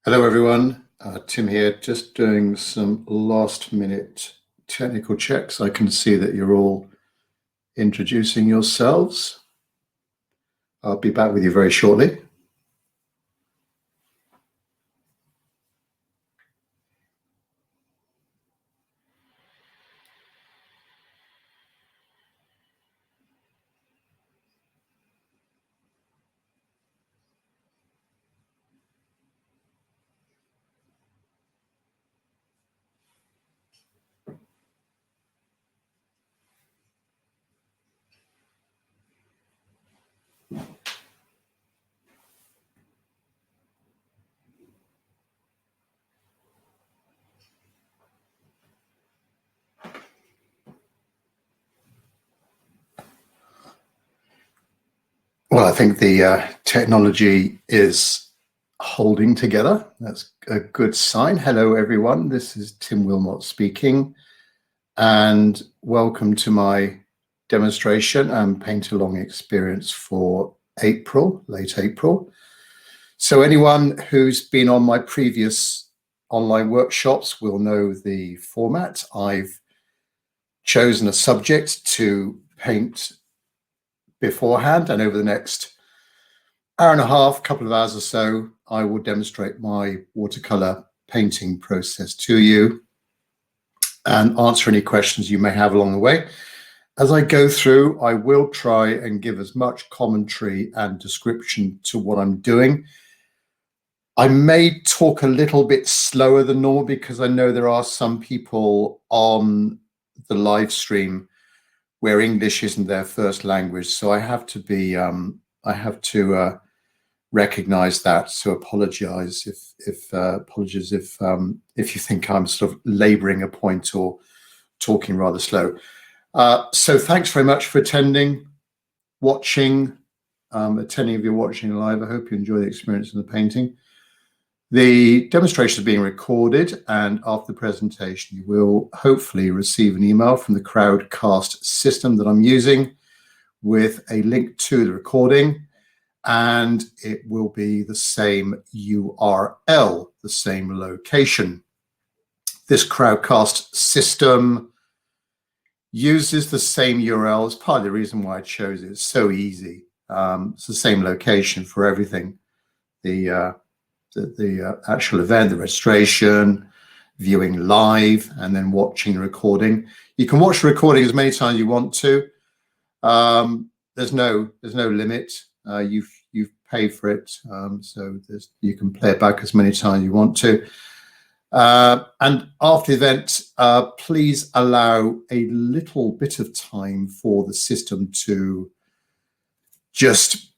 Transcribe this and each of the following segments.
Hello everyone, Tim here, just doing some last minute technical checks. I can see that you're all introducing yourselves. I'll be back with you very shortly. Well, I think the technology is holding together. That's a good sign. Hello everyone, this is Tim Wilmot speaking, and welcome to my demonstration and paint-along experience for April, late April. So anyone who's been on my previous online workshops will know the format. I've chosen a subject to paint beforehand, and over the next hour and a half, couple of hours or so, I will demonstrate my watercolor painting process to you and answer any questions you may have along the way. As I go through, I will try and give as much commentary and description to what I'm doing. I may talk a little bit slower than normal because I know there are some people on the live stream where English isn't their first language. So I have to be, recognize that. So apologize if you think I'm sort of laboring a point or talking rather slow. So thanks very much for attending, watching, attending if you're watching live. I hope you enjoy the experience of the painting. The demonstration is being recorded, and after the presentation, you will hopefully receive an email from the Crowdcast system that I'm using with a link to the recording, and it will be the same URL, the same location. This Crowdcast system uses the same URL. It's part of the reason why I chose it. It's so easy. It's the same location for everything. The actual event, the registration, viewing live, and then watching the recording. You can watch the recording as many times as you want to. There's no limit. You've paid for it, so you can play it back as many times as you want to. And after the event, please allow a little bit of time for the system to just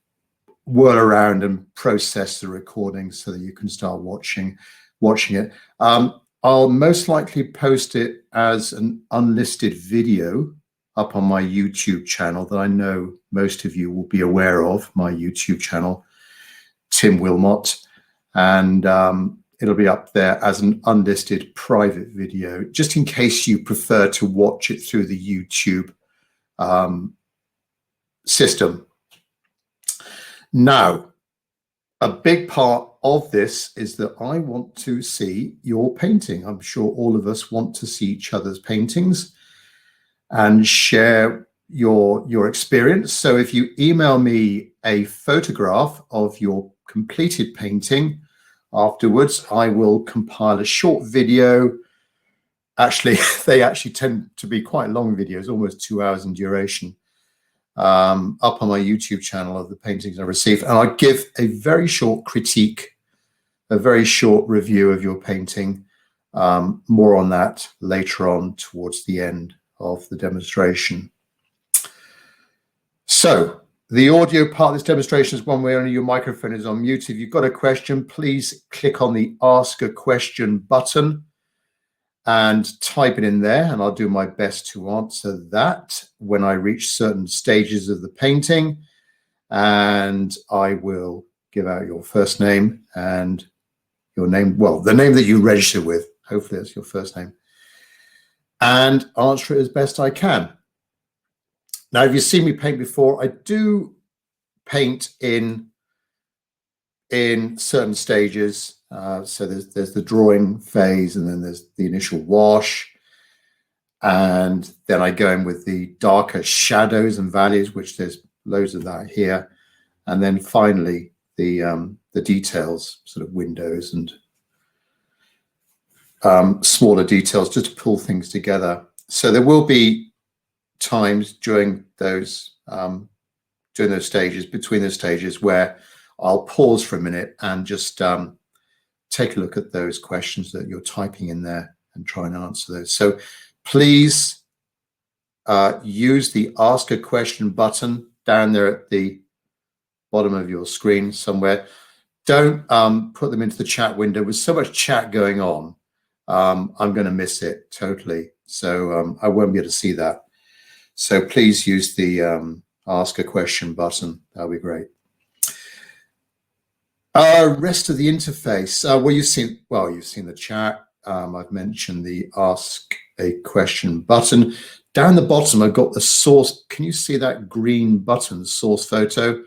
whirl around and process the recording so that you can start watching it. I'll most likely post it as an unlisted video up on my YouTube channel that I know most of you will be aware of, my YouTube channel, Tim Wilmot, and it'll be up there as an unlisted private video, just in case you prefer to watch it through the YouTube system. Now, a big part of this is that I want to see your painting. I'm sure all of us want to see each other's paintings and share your experience. So if you email me a photograph of your completed painting afterwards, I will compile a short video. Actually, they actually tend to be quite long videos, almost 2 hours in duration, up on my YouTube channel of the paintings I received, and I'll give a very short critique, a very short review of your painting. More on that later on towards the end of the demonstration. So the audio part of this demonstration is one way only. Your microphone is on mute. If you've got a question, please click on the Ask a Question button and type it in there, and I'll do my best to answer that when I reach certain stages of the painting. And I will give out your first name and your name, well, the name that you registered with. Hopefully that's your first name, and answer it as best I can. Now, if you've seen me paint before, I do paint in certain stages. So there's the drawing phase, and then there's the initial wash. And then I go in with the darker shadows and values, which there's loads of that here. And then finally, the details, sort of windows and smaller details, just to pull things together. So there will be times during those stages, between those stages, where I'll pause for a minute and just take a look at those questions that you're typing in there and try and answer those. So please use the Ask a Question button down there at the bottom of your screen somewhere. Don't put them into the chat window. With so much chat going on, I'm going to miss it totally. So I won't be able to see that. So please use the Ask a Question button. That'll be great. Rest of the interface. You've seen the chat. I've mentioned the Ask a Question button. Down the bottom, I've got the source. Can you see that green button, source photo?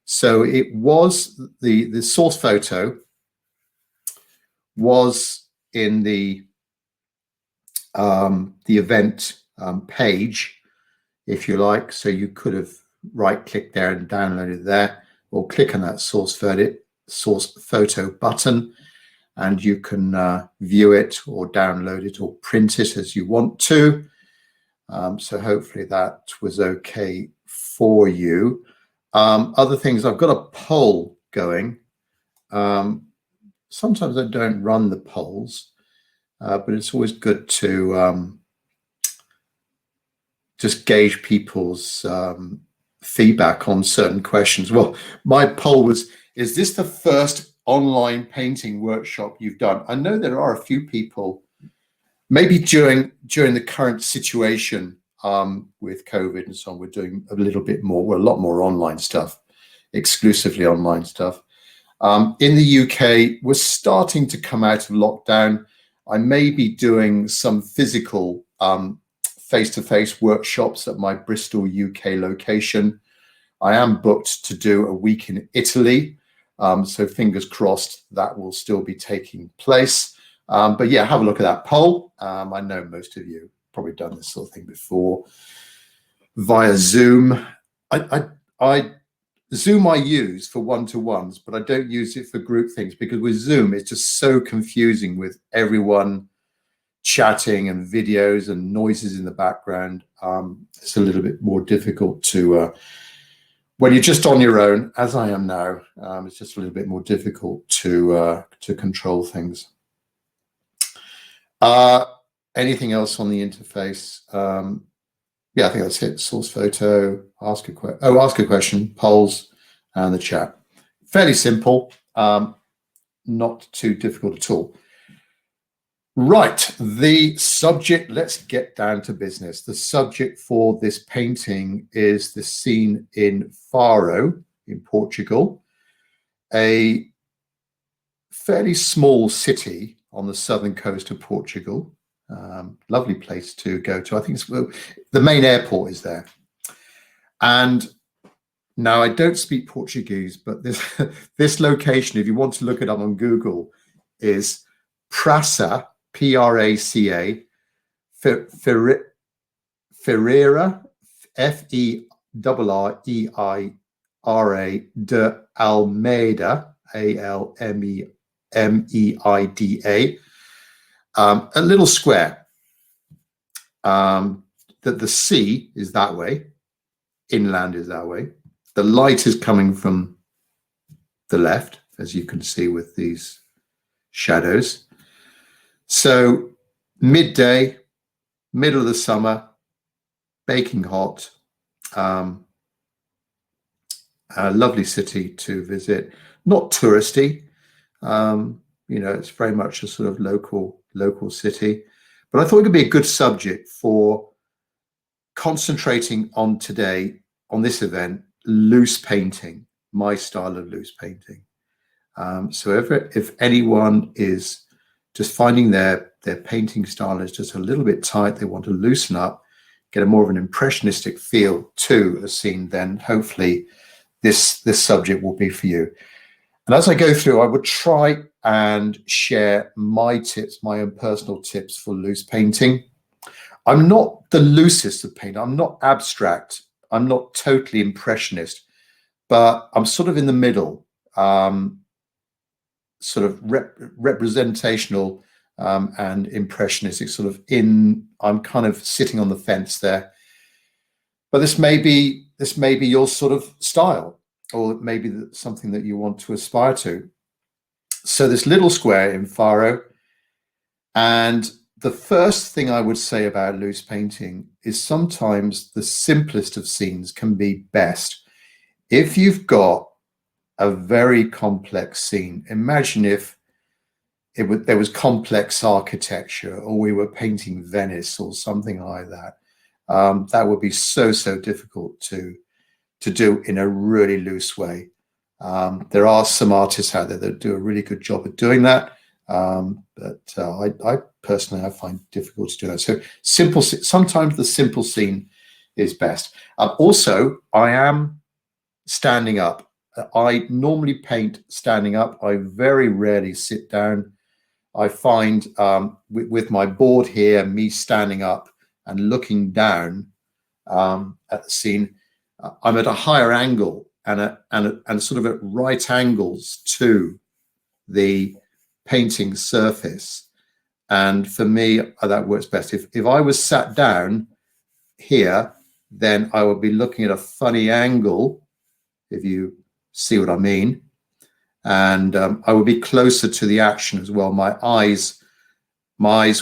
So it was the source photo was in the event page, if you like. So you could have right-clicked there and downloaded there, or click on that source photo button, and you can view it or download it or print it as you want to. So hopefully that was okay for you. Other things, I've got a poll going. Sometimes I don't run the polls, but it's always good to just gauge people's feedback on certain questions. Well, my poll was, is this the first online painting workshop you've done? I know there are a few people, maybe during the current situation with COVID and so on, we're doing a little bit more, a lot more online stuff, exclusively online stuff. In the UK, we're starting to come out of lockdown. I may be doing some physical face-to-face workshops at my Bristol, UK location. I am booked to do a week in Italy. So fingers crossed that will still be taking place. But yeah, have a look at that poll. I know most of you probably done this sort of thing before via Zoom. Zoom I use for one-to-ones, but I don't use it for group things, because with Zoom it's just so confusing with everyone chatting and videos and noises in the background. It's a little bit more difficult to when you're just on your own, as I am now. It's just a little bit more difficult to control things. Anything else on the interface? Yeah, I think that's it. Source photo, ask a question, polls, and the chat. Fairly simple, not too difficult at all. Right, the subject, let's get down to business. The subject for this painting is the scene in Faro in Portugal, a fairly small city on the southern coast of Portugal. Lovely place to go to. I think the main airport is there. And now I don't speak Portuguese, but this location, if you want to look it up on Google, is Praça, P-R-A-C-A, Ferreira, F-E-R-R-E-I-R-A, de Almeida, A-L-M-E-I-D-A. A little square. That the sea is that way, inland is that way. The light is coming from the left, as you can see with these shadows. So midday, middle of the summer, baking hot, a lovely city to visit. Not touristy, it's very much a sort of local city. But I thought it could be a good subject for concentrating on today, on this event, loose painting, my style of loose painting. So if anyone is just finding their painting style is just a little bit tight, they want to loosen up, get a more of an impressionistic feel to a scene, then hopefully this subject will be for you. And as I go through, I would try and share my tips, my own personal tips for loose painting. I'm not the loosest of painter. I'm not abstract. I'm not totally impressionist, but I'm sort of in the middle, sort of representational and impressionistic, sort of I'm kind of sitting on the fence there. But this may be your sort of style, or it may be something that you want to aspire to. So this little square in Faro, and the first thing I would say about loose painting is sometimes the simplest of scenes can be best. If you've got a very complex scene, imagine if there was complex architecture, or we were painting Venice or something like that. That would be so difficult to do in a really loose way. There are some artists out there that do a really good job at doing that, but I personally, I find it difficult to do that. So sometimes the simple scene is best. Also, I am standing up. I normally paint standing up. I very rarely sit down. I find with my board here, me standing up and looking down at the scene, I'm at a higher angle and sort of at right angles to the painting surface. And for me, that works best. If I was sat down here, then I would be looking at a funny angle, if you see what I mean. And I would be closer to the action as well. My eyes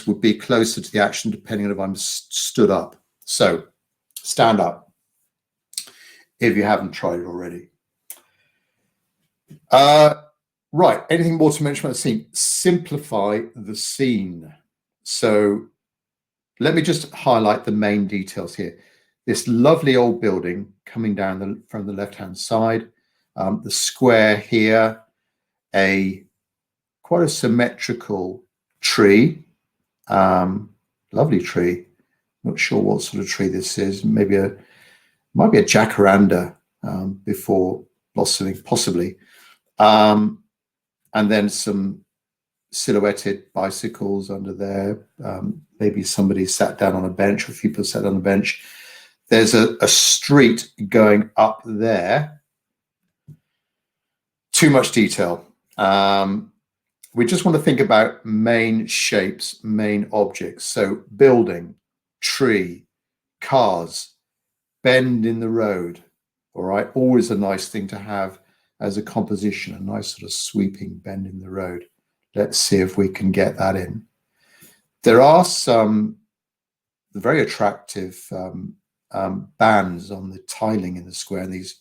would be closer to the action depending on if I'm stood up. So stand up if you haven't tried it already. Right, anything more to mention about the scene? Simplify the scene. So let me just highlight the main details here. This lovely old building coming down from the left-hand side, the square here, quite a symmetrical tree, lovely tree. Not sure what sort of tree this is. Might be a jacaranda before blossoming, possibly. And then some silhouetted bicycles under there. Maybe somebody sat down on a bench, or a few people sat on a bench. There's a street going up there. Too much detail. We just want to think about main shapes, main objects. So building, tree, cars, bend in the road. All right, always a nice thing to have as a composition, a nice sort of sweeping bend in the road. Let's see if we can get that in. There are some very attractive bands on the tiling in the square, and these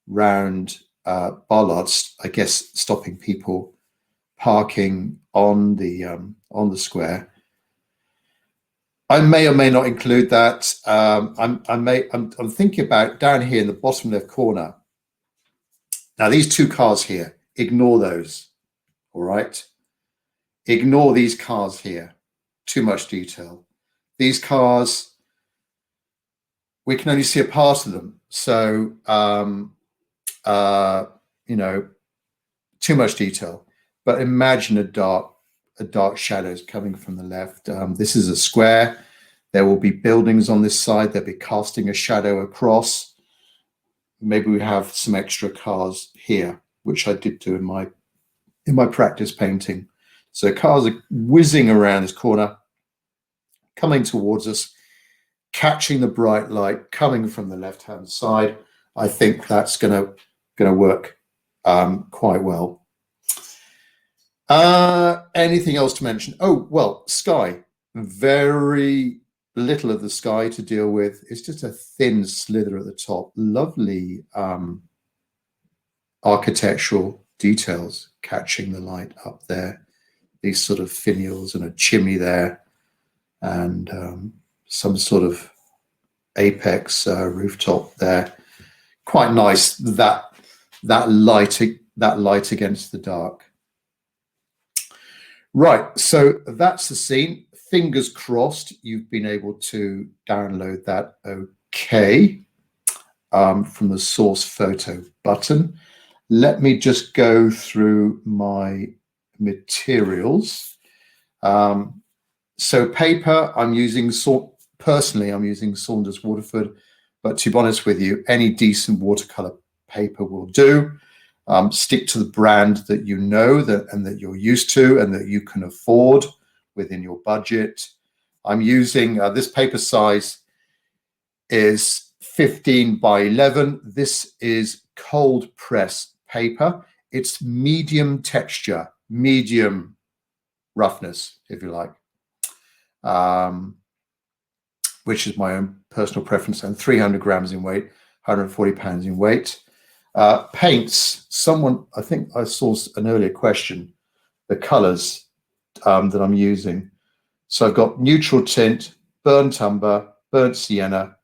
round bollards, I guess, stopping people parking on the square. I may or may not include that. I'm thinking about down here in the bottom left corner. Now, these two cars here, ignore those, all right? Ignore these cars here, too much detail. These cars, we can only see a part of them. So, you know, too much detail. But imagine a dark shadows coming from the left. This is a square. There will be buildings on this side. They'll be casting a shadow across. Maybe we have some extra cars here, which I did do in my practice painting. So cars are whizzing around this corner, coming towards us, catching the bright light coming from the left-hand side. I think that's gonna work quite well. Anything else to mention? Oh, well, sky. Very little of the sky to deal with. It's just a thin slither at the top. Lovely architectural details catching the light up there. These sort of finials and a chimney there, and some sort of apex rooftop there. Quite nice, that light against the dark. Right, so that's the scene. Fingers crossed you've been able to download that okay from the source photo button. Let me just go through my materials. So paper, I'm using, personally, I'm using Saunders Waterford, but to be honest with you, any decent watercolor paper will do. Stick to the brand that you know and that you're used to and that you can afford within your budget. I'm using, this paper size is 15 by 11. This is cold press paper. It's medium texture, medium roughness, if you like, which is my own personal preference, and 300 grams in weight, 140 pounds in weight. Paints, someone, I think I saw an earlier question, the colors that I'm using. So I've got neutral tint, burnt umber, burnt sienna,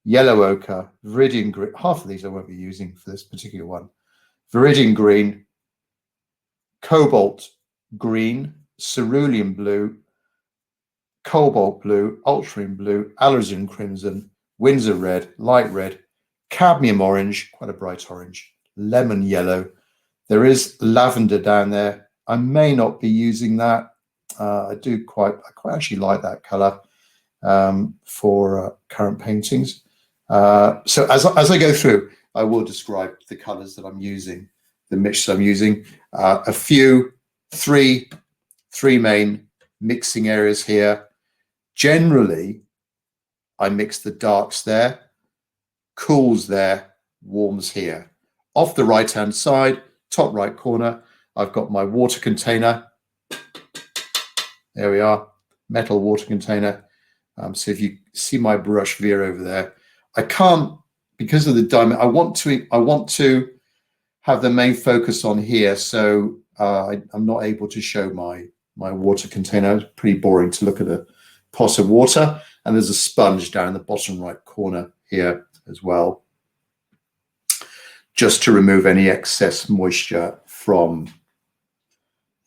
yellow ochre, viridian green. Half of these I won't be using for this particular one. Viridian green, cobalt green, cerulean blue, cobalt blue, ultramarine blue, alizarin crimson, Windsor red, light red, cadmium orange, quite a bright orange, lemon yellow. There is lavender down there. I may not be using that. I quite actually like that color for current paintings. So as I go through, I will describe the colors that I'm using, the mix I'm using. A few, three main mixing areas here. Generally, I mix the darks there, cools there, warms here. Off the right-hand side, top right corner, I've got my water container. There we are, metal water container. So if you see my brush veer over there, I can't, because of the diamond, I want to have the main focus on here. So I'm not able to show my water container. It's pretty boring to look at a pot of water. And there's a sponge down in the bottom right corner here as well, just to remove any excess moisture from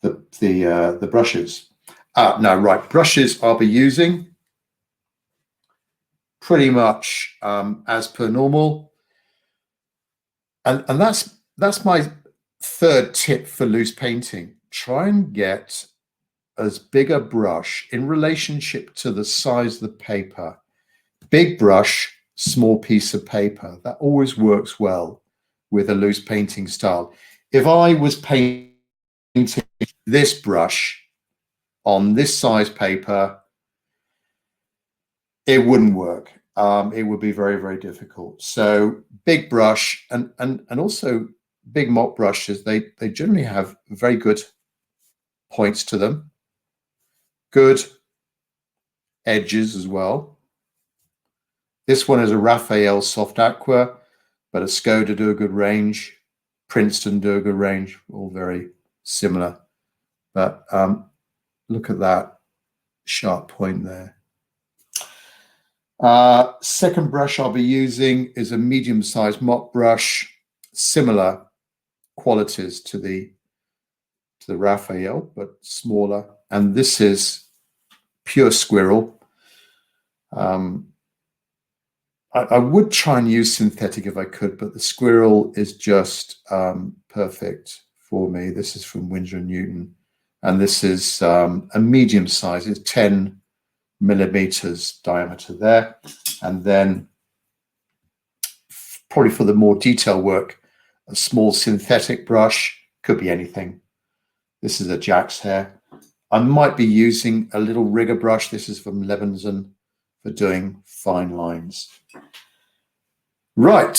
the brushes. Now, right, brushes I'll be using pretty much as per normal. And that's my third tip for loose painting. Try and get as big a brush in relationship to the size of the paper. Big brush, small piece of paper. That always works well with a loose painting style. If I was painting this brush on this size paper, it wouldn't work. It would be very, very difficult. So big brush and also big mop brushes, they generally have very good points to them, good edges as well. This one is a Raphael Soft Aqua, but a Skoda do a good range, Princeton do a good range, all very similar. But look at that sharp point there. Second brush I'll be using is a medium-sized mop brush, similar qualities to the Raphael, but smaller. And this is pure squirrel. I would try and use synthetic if I could, but the squirrel is just perfect for me. This is from Winsor & Newton, and this is a medium size. It's 10 millimeters diameter there. And then probably for the more detailed work, a small synthetic brush, could be anything. This is a Jack's hair. I might be using a little rigger brush. This is from Levinson for doing fine lines. Right.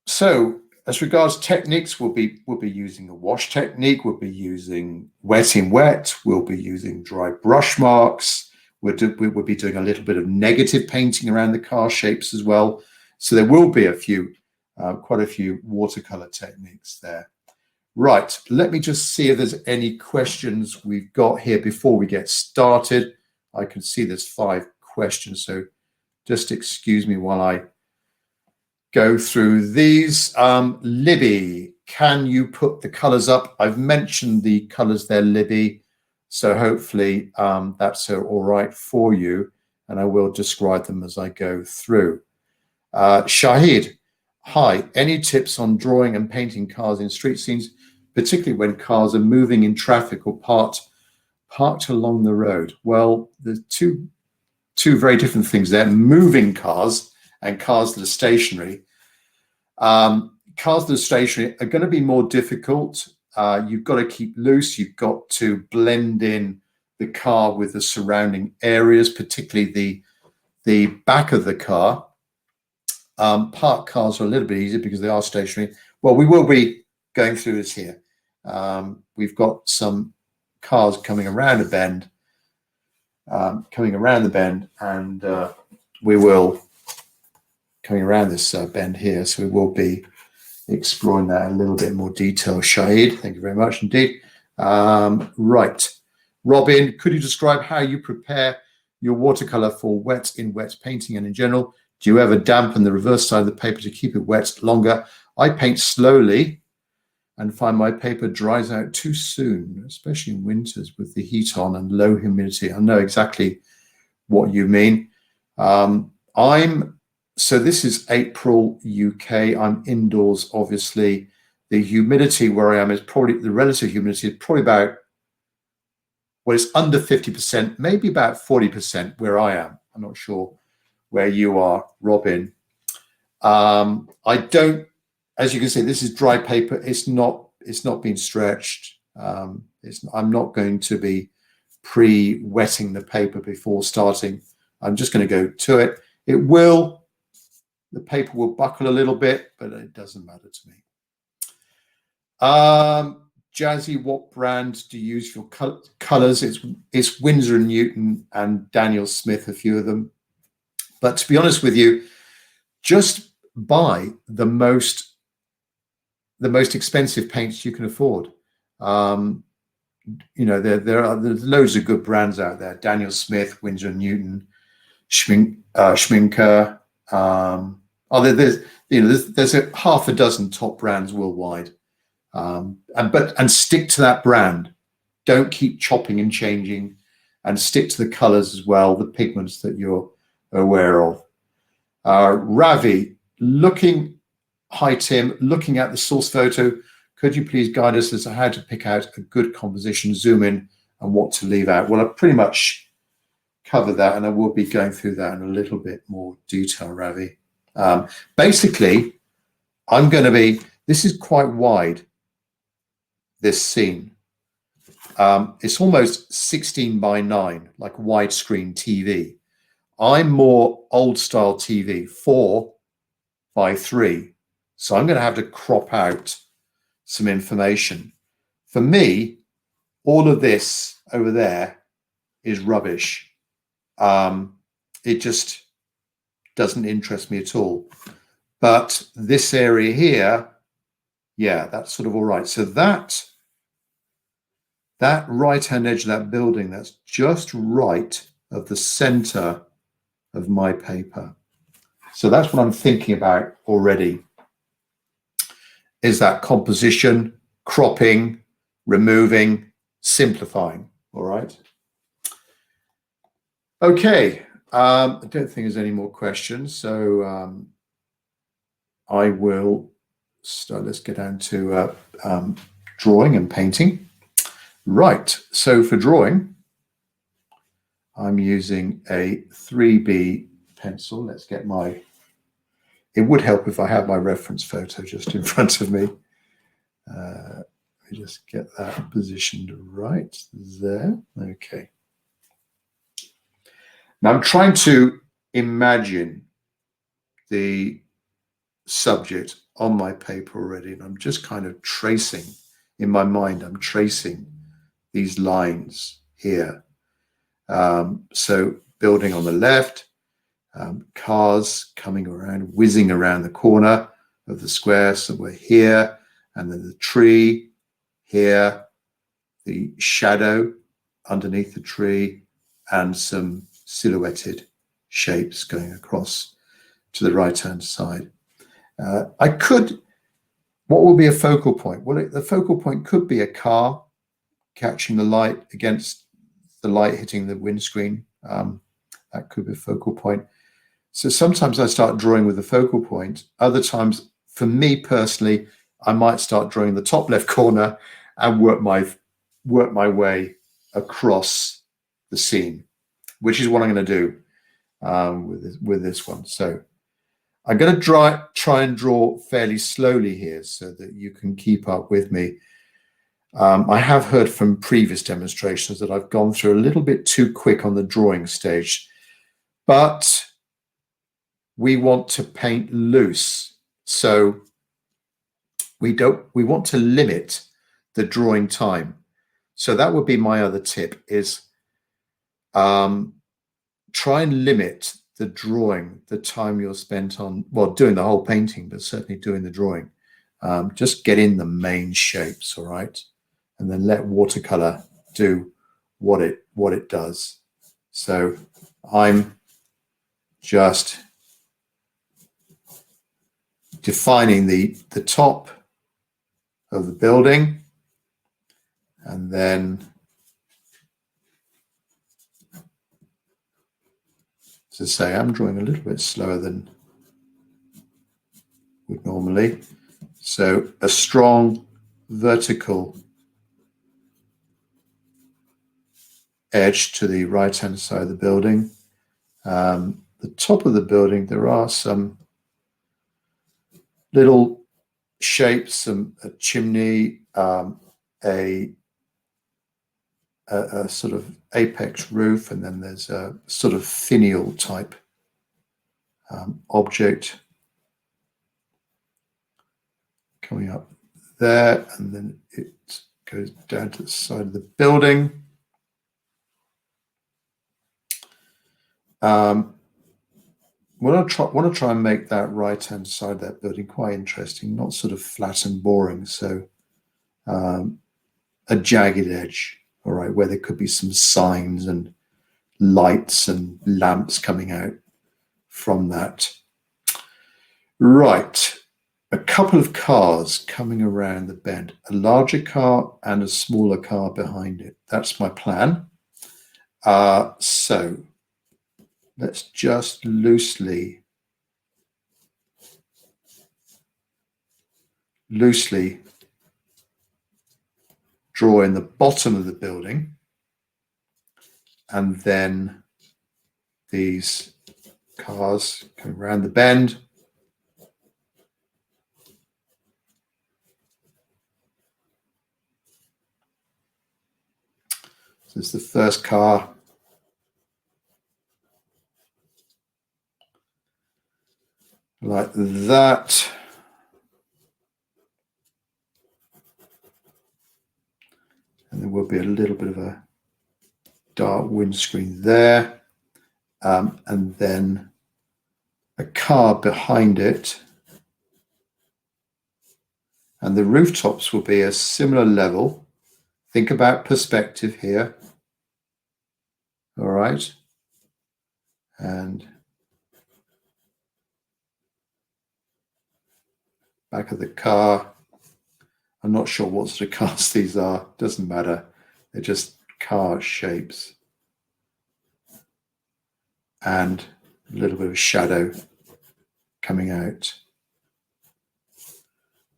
So as regards techniques, we'll be using a wash technique. We'll be using wet in wet. We'll be using dry brush marks. We'll be doing a little bit of negative painting around the car shapes as well. So there will be quite a few watercolor techniques there. Right, let me just see if there's any questions we've got here before we get started. I can see there's 5 questions, so just excuse me while I go through these. Libby, can you put the colors up? I've mentioned the colors there, Libby, so hopefully that's all right for you, and I will describe them as I go through. Shahid, Hi, any tips on drawing and painting cars in street scenes, particularly when cars are moving in traffic or parked along the road? Well, there's two very different things there: moving cars and cars that are stationary. Cars that are stationary are going to be more difficult. You've got to keep loose. You've got to blend in the car with the surrounding areas, particularly the back of the car. Parked cars are a little bit easier because they are stationary. Well, we will be going through this here. We've got some cars coming around a bend, and we will coming around this bend here. So we will be exploring that in a little bit more detail. Shahid, thank you very much indeed. Right, Robin, could you describe how you prepare your watercolor for wet painting and in general? Do you ever dampen the reverse side of the paper to keep it wet longer? I paint slowly and find my paper dries out too soon, especially in winters with the heat on and low humidity. I know exactly what you mean. So this is April, UK. I'm indoors, obviously. The humidity where I am is probably, the relative humidity is probably about, well, it's under 50%, maybe about 40% where I am. I'm not sure where you are, Robin. I don't, as you can see, this is dry paper. It's not been stretched. I'm not going to be pre-wetting the paper before starting. I'm just going to go to it. The paper will buckle a little bit, but it doesn't matter to me. Jazzy, what brand do you use for colors? It's Winsor & Newton and Daniel Smith, a few of them. But to be honest with you, just buy the most expensive paints you can afford. There's loads of good brands out there: Daniel Smith, Winsor & Newton, Schminker. There's a half a dozen top brands worldwide, and stick to that brand. Don't keep chopping and changing, and stick to the colors as well, the pigments that you're aware of. Ravi, hi Tim, looking at the source photo, could you please guide us as to how to pick out a good composition, zoom in, and what to leave out? Well, I pretty much covered that, and I will be going through that in a little bit more detail, Ravi. Basically, this is quite wide, this scene. It's almost 16 by 9, like widescreen TV. I'm more old style TV, 4 by 3. So I'm going to have to crop out some information. For me, all of this over there is rubbish. It just doesn't interest me at all. But this area here, yeah, that's sort of all right. So that right-hand edge of that building, that's just right of the center of my paper. So that's what I'm thinking about already, is that composition, cropping, removing, simplifying. All right. Okay. I don't think there's any more questions. So I will start. Let's get down to drawing and painting. Right. So for drawing, I'm using a 3B pencil. Let's get it would help if I had my reference photo just in front of me. Let me just get that positioned right there. Okay. Now I'm trying to imagine the subject on my paper already, and I'm just kind of tracing in my mind. I'm tracing these lines here. So building on the left, cars coming around, whizzing around the corner of the square. So we're here, and then the tree here, the shadow underneath the tree, and some silhouetted shapes going across to the right-hand side. What will be a focal point? Well, the focal point could be a car catching the light against the light hitting the windscreen. That could be a focal point. So sometimes I start drawing with a focal point. Other times for me personally, I might start drawing the top left corner and work my way across the scene, which is what I'm going to do with this one. So I'm going to try and draw fairly slowly here so that you can keep up with me. I have heard from previous demonstrations that I've gone through a little bit too quick on the drawing stage, but we want to paint loose. So we want to limit the drawing time. So that would be my other tip, is try and limit the time you're spent on, well, doing the whole painting, but certainly doing the drawing. Just get in the main shapes, all right? And then let watercolor do what it does. So I'm just defining the top of the building, and then, as I say, I'm drawing a little bit slower than would normally. So a strong vertical edge to the right-hand side of the building. The top of the building, there are some little shapes, a chimney, a sort of apex roof, and then there's a sort of finial type object coming up there, and then it goes down to the side of the building. Want to try and make that right-hand side of that building quite interesting, not sort of flat and boring. So a jagged edge, all right, where there could be some signs and lights and lamps coming out from that. Right, a couple of cars coming around the bend, a larger car and a smaller car behind it. That's my plan. So let's just loosely draw in the bottom of the building, and then these cars coming around the bend. So this is the first car. Like that. And there will be a little bit of a dark windscreen there. And then a car behind it. And the rooftops will be a similar level. Think about perspective here. All right. And back of the car. I'm not sure what sort of cars these are. Doesn't matter. They're just car shapes. And a little bit of shadow coming out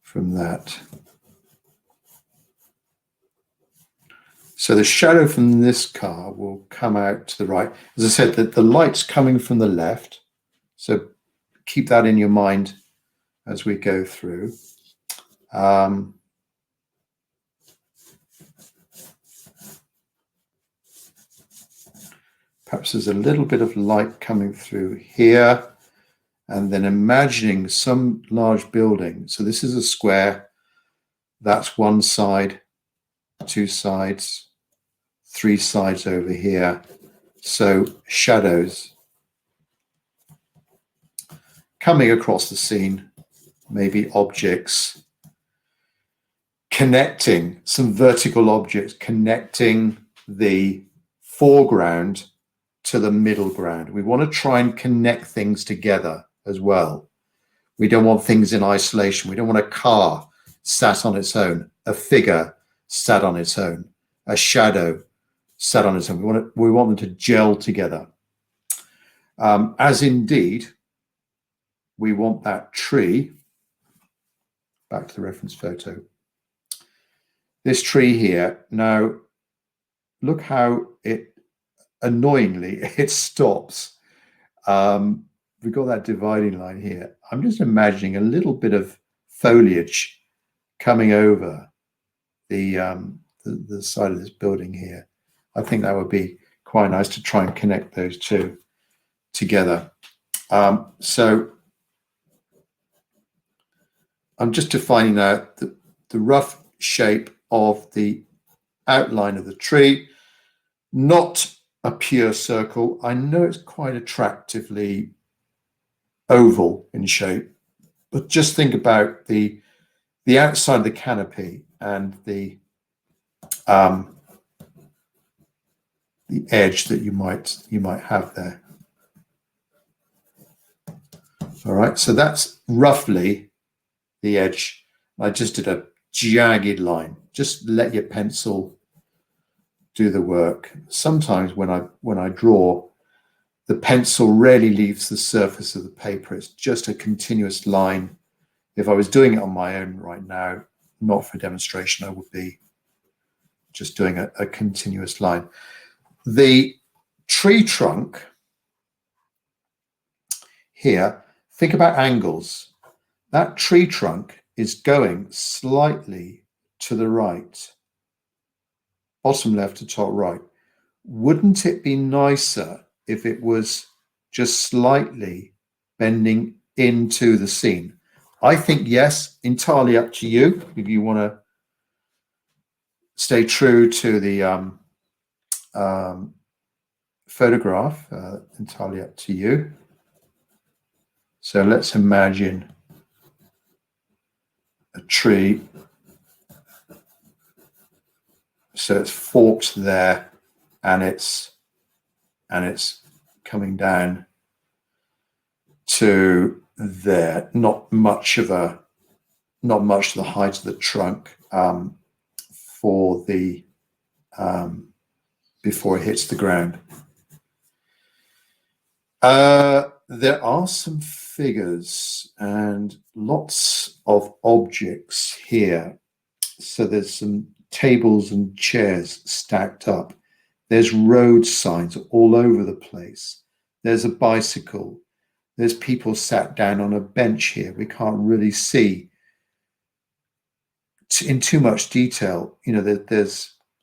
from that. So the shadow from this car will come out to the right. As I said, the light's coming from the left. So keep that in your mind as we go through. Perhaps there's a little bit of light coming through here, and then imagining some large building. So this is a square. That's one side, two sides, three sides over here. So shadows coming across the scene, maybe objects, connecting some vertical objects, connecting the foreground to the middle ground. We want to try and connect things together as well. We don't want things in isolation. We don't want a car sat on its own, a figure sat on its own, a shadow sat on its own. We want them to gel together. As indeed, we want that tree back to the reference photo. This tree here, now look how it, annoyingly, it stops. We've got that dividing line here. I'm just imagining a little bit of foliage coming over the side of this building here. I think that would be quite nice to try and connect those two together. So I'm just defining now the rough shape of the outline of the tree, not a pure circle. I know it's quite attractively oval in shape, but just think about the outside of the canopy and the edge that you might have there. All right, so that's roughly the edge. I just did a jagged line. Just let your pencil do the work. Sometimes when I draw, the pencil rarely leaves the surface of the paper. It's just a continuous line. If I was doing it on my own right now, not for demonstration, I would be just doing a continuous line. The tree trunk here, think about angles. That tree trunk is going slightly to the right, bottom left to top right. Wouldn't it be nicer if it was just slightly bending into the scene? I think yes, entirely up to you. If you want to stay true to the photograph, entirely up to you. So let's imagine a tree. So it's forked there, and it's coming down to there. Not much to the height of the trunk for the before it hits the ground. There are some figures and lots of objects here. So there's some tables and chairs stacked up. There's road signs all over the place. There's a bicycle. There's people sat down on a bench here. We can't really see in too much detail. You know,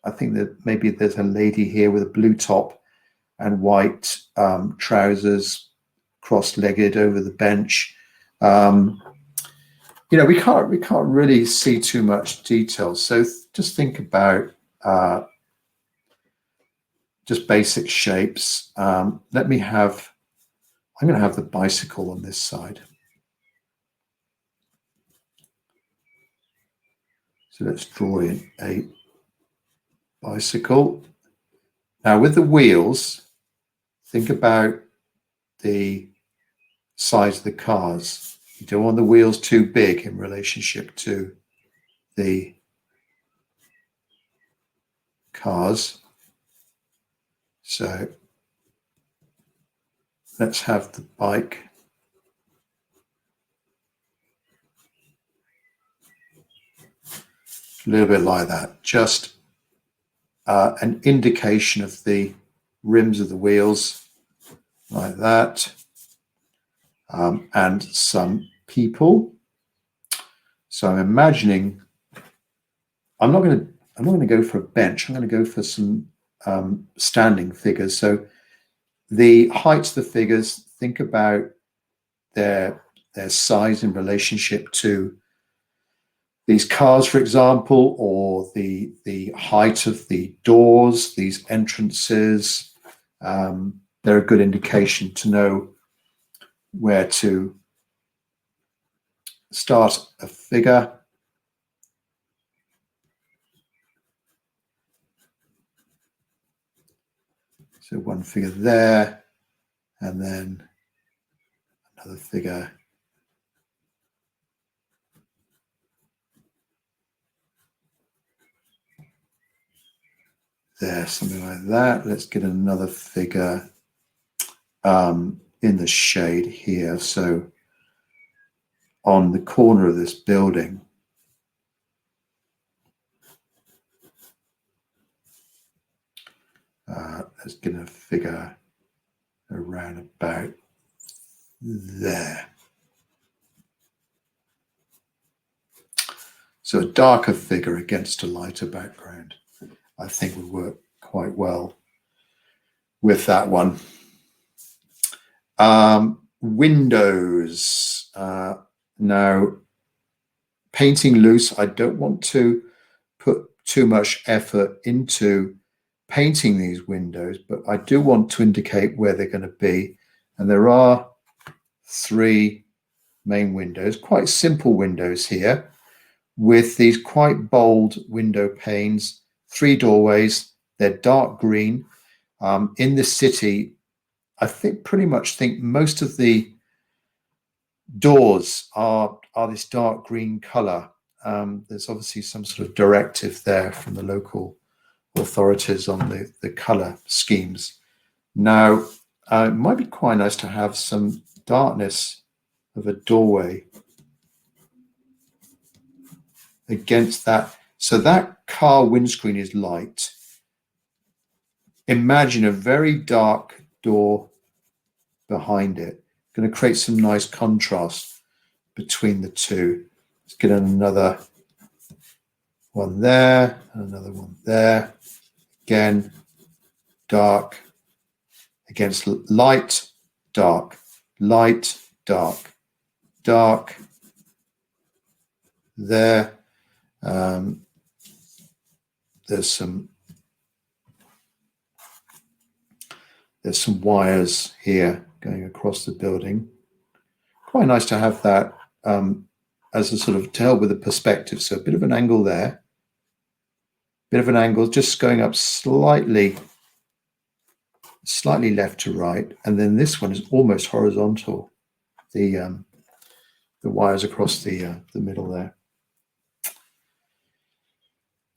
I think that maybe there's a lady here with a blue top and white trousers, cross-legged over the bench. You know, we can't really see too much detail. So just think about just basic shapes. I'm going to have the bicycle on this side. So let's draw in a bicycle. Now with the wheels, think about the size of the cars. You don't want the wheels too big in relationship to the cars. So let's have the bike. A little bit like that, just an indication of the rims of the wheels, like that, and some people. So I'm imagining, I'm not going to go for a bench. I'm going to go for some standing figures. So the height of the figures, think about their size in relationship to these cars, for example, or the height of the doors, these entrances. They're a good indication to know where to start a figure. So one figure there, and then another figure there, something like that. Let's get another figure in the shade here. So on the corner of this building, Let's get a figure around about there. So a darker figure against a lighter background, I think would work quite well with that one. Windows. Now, painting loose, I don't want to put too much effort into painting these windows, but I do want to indicate where they're going to be. And there are 3 main windows, quite simple windows here, with these quite bold window panes, 3 doorways. They're dark green. In the city, I pretty much think most of the doors are this dark green color. There's obviously some sort of directive there from the local authorities on the color schemes. Now, it might be quite nice to have some darkness of a doorway against that. So that car windscreen is light. Imagine a very dark door behind it. Going to create some nice contrast between the two. Let's get another one there, and another one there. Again, dark against light, dark, light, dark, dark. There. There's some wires here going across the building. Quite nice to have that as a sort of to help with the perspective. So a bit of an angle there, bit of an angle just going up slightly left to right, and then this one is almost horizontal. The wires across the middle there.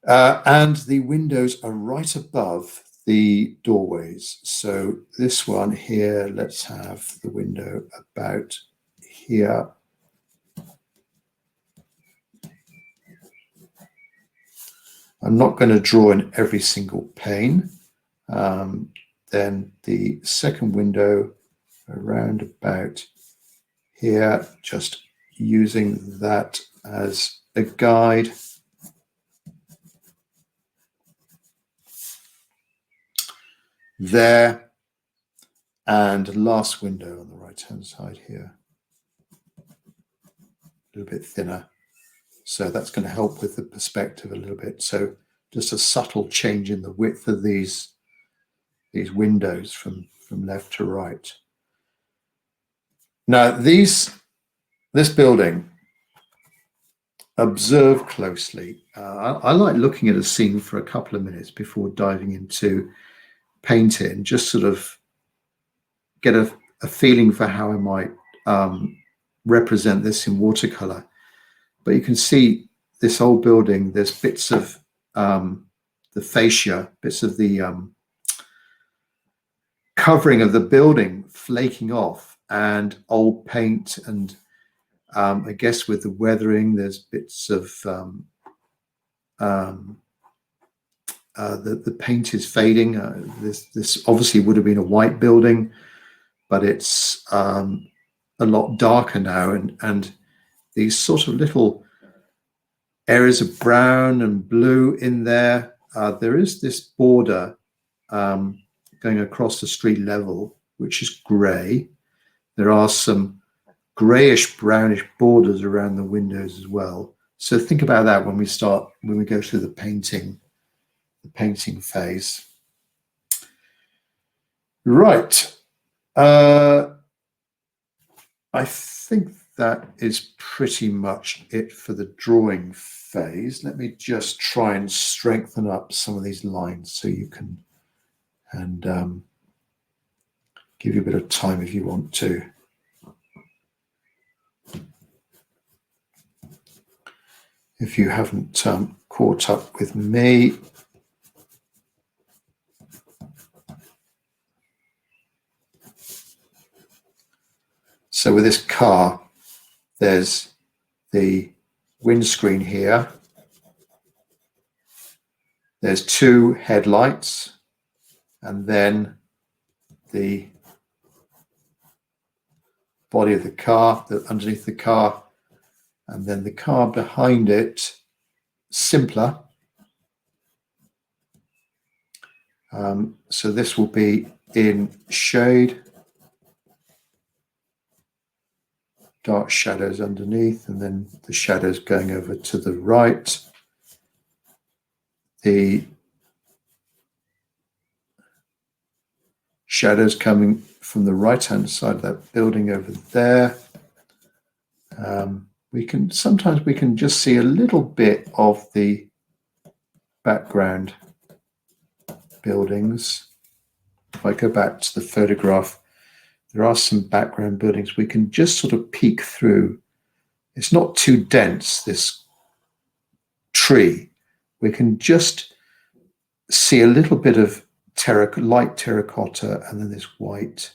And the windows are right above the doorways. So this one here, let's have the window about here. I'm not going to draw in every single pane. Then the second window around about here, just using that as a guide. There, and last window on the right hand side here, a little bit thinner, so that's going to help with the perspective a little bit. So just a subtle change in the width of these windows from left to right. Now this building, observe closely. I like looking at a scene for a couple of minutes before diving into painting, just sort of get a feeling for how I might represent this in watercolor. But you can see this old building, there's bits of the fascia, bits of the covering of the building flaking off, and old paint, and I guess with the weathering, there's bits of the paint is fading. This obviously would have been a white building, but it's a lot darker now, and these sort of little areas of brown and blue in there. There is this border going across the street level, which is grey. There are some greyish brownish borders around the windows as well. So think about that when we go through the painting phase. Right. I think that is pretty much it for the drawing phase. Let me just try and strengthen up some of these lines so you can, and give you a bit of time if you want to. If you haven't caught up with me. So with this car, there's the windscreen here. There's 2 headlights. and then the body of the car, underneath the car, and then the car behind it, simpler. So this will be in shade, dark shadows underneath, and then the shadows going over to the right. The shadows coming from the right-hand side of that building over there. Sometimes we can just see a little bit of the background buildings. If I go back to the photograph, there are some background buildings we can just sort of peek through. It's not too dense, this tree. We can just see a little bit of light terracotta, and then this white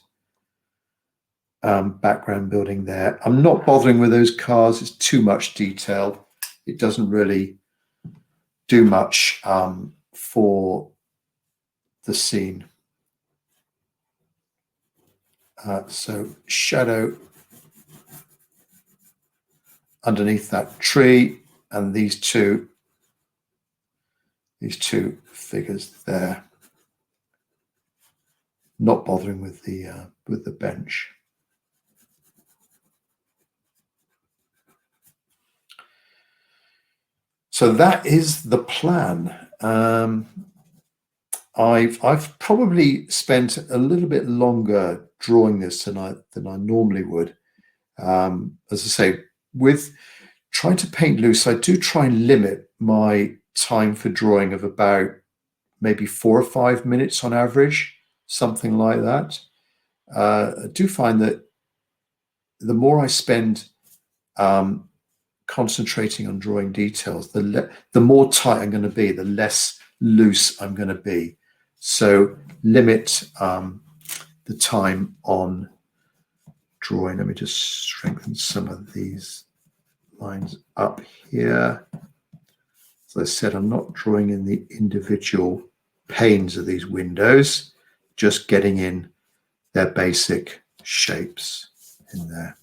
background building there. I'm not bothering with those cars. It's too much detail. It doesn't really do much for the scene. So shadow underneath that tree, and these two figures there. Not bothering with the bench. So that is the plan. I've probably spent a little bit longer drawing this than I normally would. As I say, with trying to paint loose, I do try and limit my time for drawing of about maybe 4 or 5 minutes on average, something like that. I do find that the more I spend concentrating on drawing details, the more tight I'm going to be, the less loose I'm going to be. So limit the time on drawing. Let me just strengthen some of these lines up here. As I said, I'm not drawing in the individual panes of these windows, just getting in their basic shapes in there.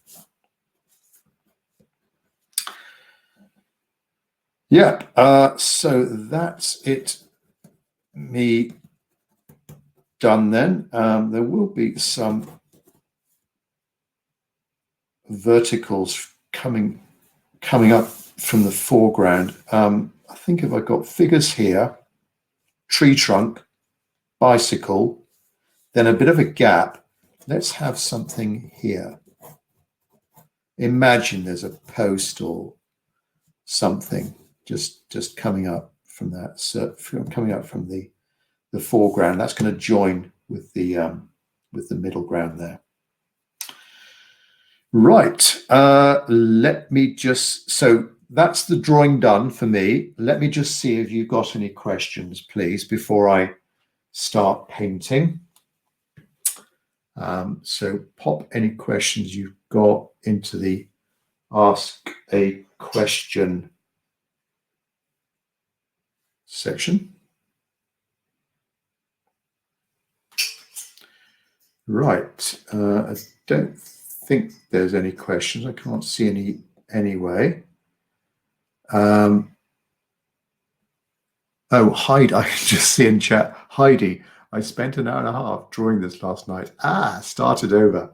Yeah, so that's it, me done then. There will be some verticals coming up from the foreground. I think if I got figures here, tree trunk, bicycle, then a bit of a gap. Let's have something here. Imagine there's a post or something just coming up from that, so coming up from the foreground. That's going to join with the middle ground there. Right. Let me just, so that's the drawing done for me. Let me just see if you've got any questions, please, before I start painting. So pop any questions you've got into the Ask a Question section. Right. I don't think there's any questions. I can't see any anyway. Oh, Heidi, I can just see in chat. Heidi, I spent an hour and a half drawing this last night. Started over.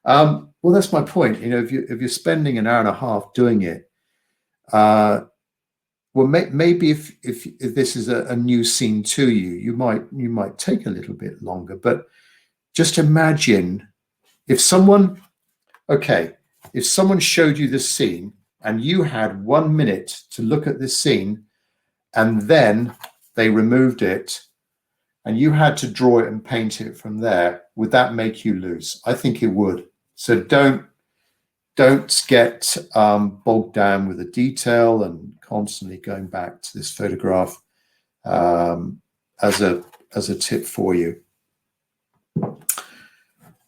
Well, that's my point. You know, if you're spending an hour and a half doing it, well, maybe if this is a new scene to you, you might take a little bit longer. But just imagine if someone showed you this scene and you had 1 minute to look at this scene, and then they removed it, and you had to draw it and paint it from there, would that make you lose? I think it would. So don't get bogged down with the detail and constantly going back to this photograph as a tip for you.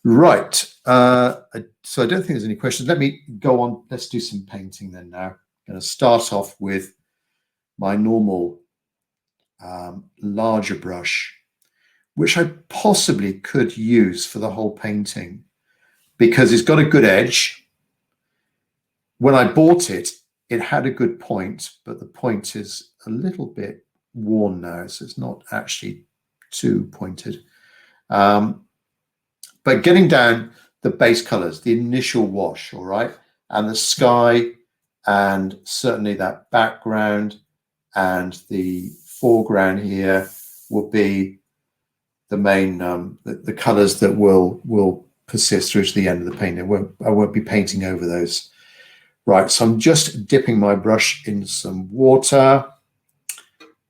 Right. So I don't think there's any questions. Let me go on. Let's do some painting then now. I'm going to start off with my normal larger brush, which I possibly could use for the whole painting because it's got a good edge. When I bought it, it had a good point, but the point is a little bit worn now, so it's not actually too pointed. But getting down the base colors, the initial wash, all right, and the sky, and certainly that background and the foreground here will be the main the colors that will persist through to the end of the painting. I won't be painting over those. Right, so I'm just dipping my brush in some water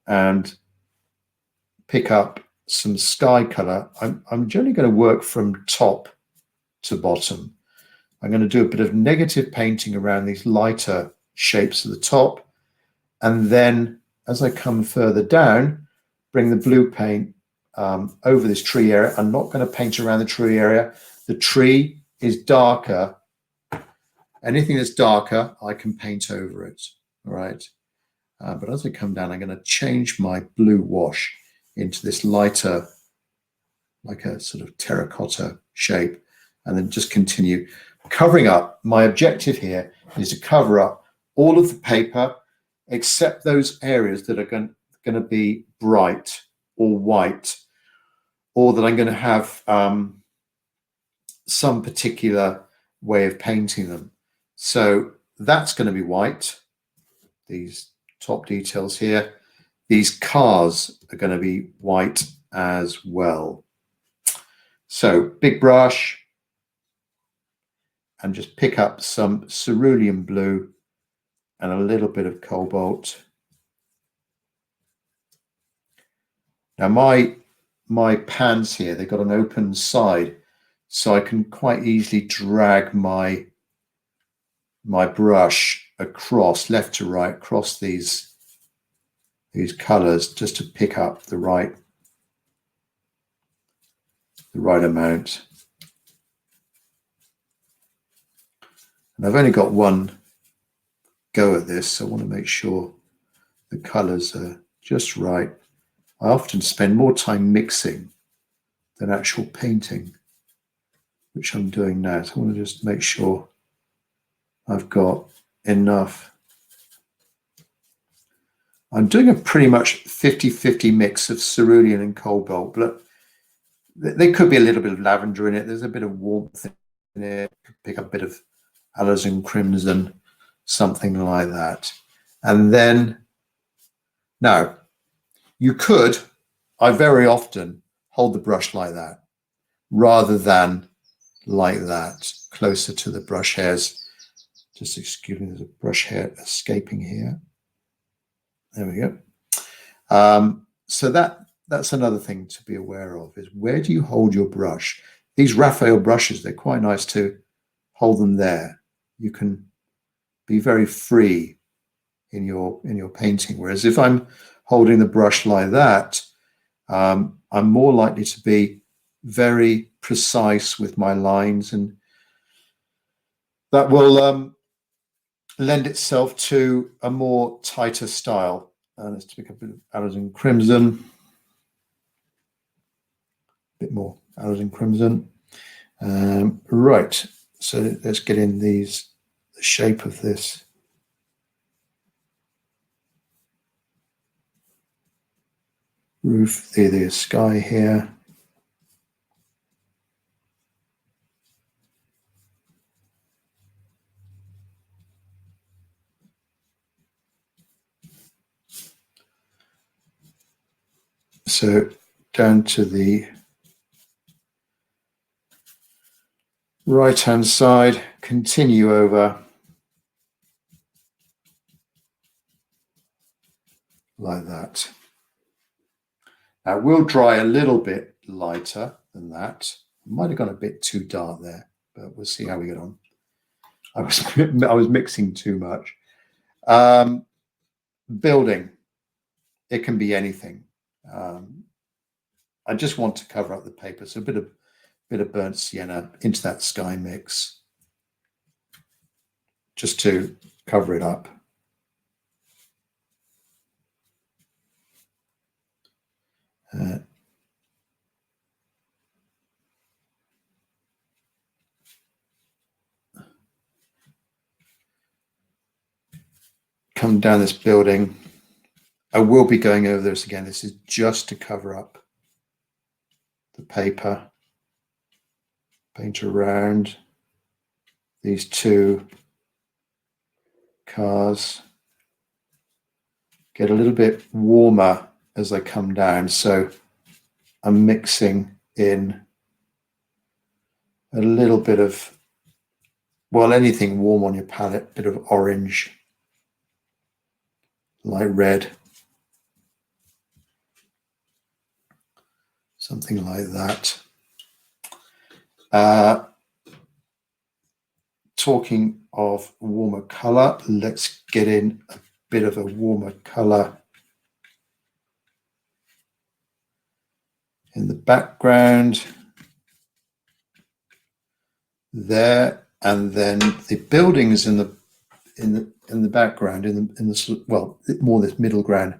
and pick up some sky color. I'm generally going to work from top to bottom. I'm going to do a bit of negative painting around these lighter shapes at the top, and then as I come further down, bring the blue paint over this tree area. I'm not going to paint around the tree area. The tree is darker. Anything that's darker, I can paint over it, all right? But as I come down, I'm going to change my blue wash into this lighter, like a sort of terracotta shape, and then just continue covering up. My objective here is to cover up all of the paper except those areas that are going to be bright or white, or that I'm going to have some particular way of painting them. So that's going to be white, these top details here. These cars are going to be white as well. So big brush, and just pick up some cerulean blue and a little bit of cobalt. Now my pans here, they've got an open side, so I can quite easily drag my brush across, left to right, across these colors, just to pick up the right amount. And I've only got one go at this, so I want to make sure the colors are just right. I often spend more time mixing than actual painting, which I'm doing now. So I want to just make sure I've got enough. I'm doing a pretty much 50-50 mix of cerulean and cobalt, but there could be a little bit of lavender in it. There's a bit of warmth in it. Pick up a bit of alizarin crimson, something like that. And then, now, you could, I very often hold the brush like that, rather than like that, closer to the brush hairs. Just excuse me, there's a brush hair escaping here. There we go. So that's another thing to be aware of, is where do you hold your brush? These Raphael brushes, they're quite nice to hold them there. You can be very free in your painting. Whereas if I'm holding the brush like that, I'm more likely to be very precise with my lines, and that will lend itself to a more tighter style. Let's pick up a bit of alizarin crimson, a bit more alizarin crimson. Right, so let's get in the shape of this. Roof, the sky here. So down to the right-hand side, continue over like that. Now we'll dry a little bit lighter than that. Might have gone a bit too dark there, but we'll see how we get on. I was mixing too much. Building, it can be anything. I just want to cover up the paper, so a bit of burnt sienna into that sky mix, just to cover it up. come down this building, I will be going over this again. This is just to cover up the paper. Paint around these two cars. Get a little bit warmer as I come down. So I'm mixing in a little bit of, well, anything warm on your palette, bit of orange, light red, something like that. Talking of warmer color, let's get in a bit of a warmer color in the background there, and then the buildings in the background, in the well, more this middle ground,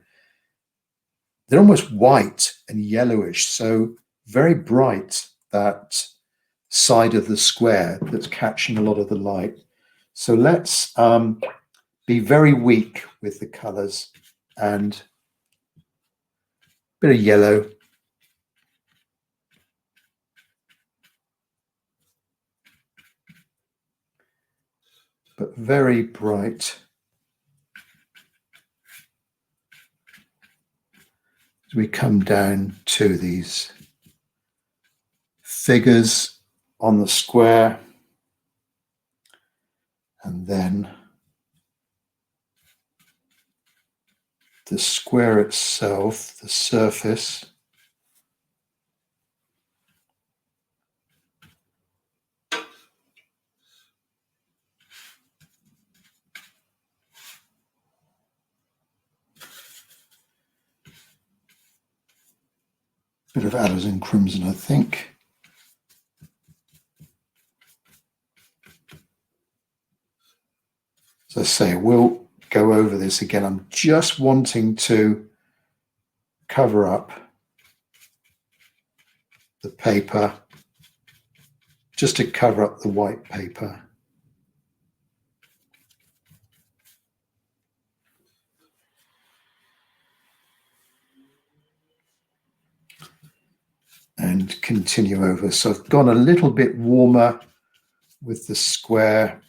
they're almost white and yellowish, so very bright, that side of the square that's catching a lot of the light. So let's be very weak with the colors, and a bit of yellow, but very bright. As we come down to these figures on the square, and then the square itself, the surface. Bit of alizarin crimson, I think. As I say, we'll go over this again. I'm just wanting to cover up the paper, just to cover up the white paper. And continue over. So I've gone a little bit warmer with the square.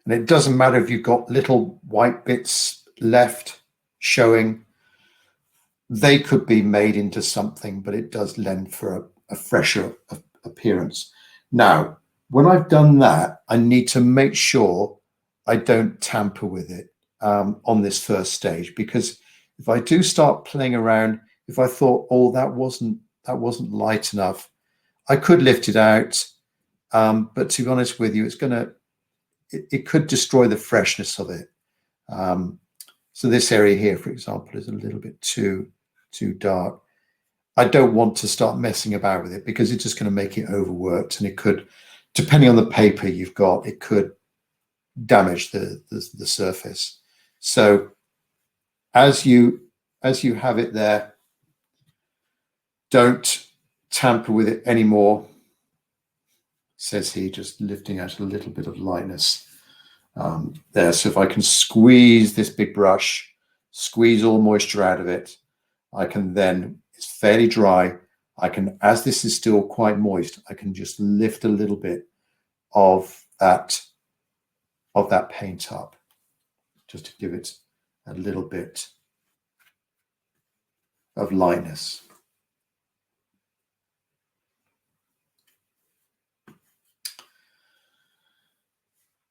And it doesn't matter if you've got little white bits left showing. They could be made into something, but it does lend for a fresher appearance. Now, when I've done that, I need to make sure I don't tamper with it on this first stage, because if I do start playing around, if I thought, oh, that wasn't light enough, I could lift it out. But to be honest with you, it could destroy the freshness of it. So this area here, for example, is a little bit too dark. I don't want to start messing about with it, because it's just going to make it overworked, and it could, depending on the paper you've got, it could damage the surface. So as you have it there, don't tamper with it anymore, says he, just lifting out a little bit of lightness there. So if I can squeeze this big brush, squeeze all moisture out of it, I can then, it's fairly dry, I can, as this is still quite moist, I can just lift a little bit of that paint up, just to give it a little bit of lightness.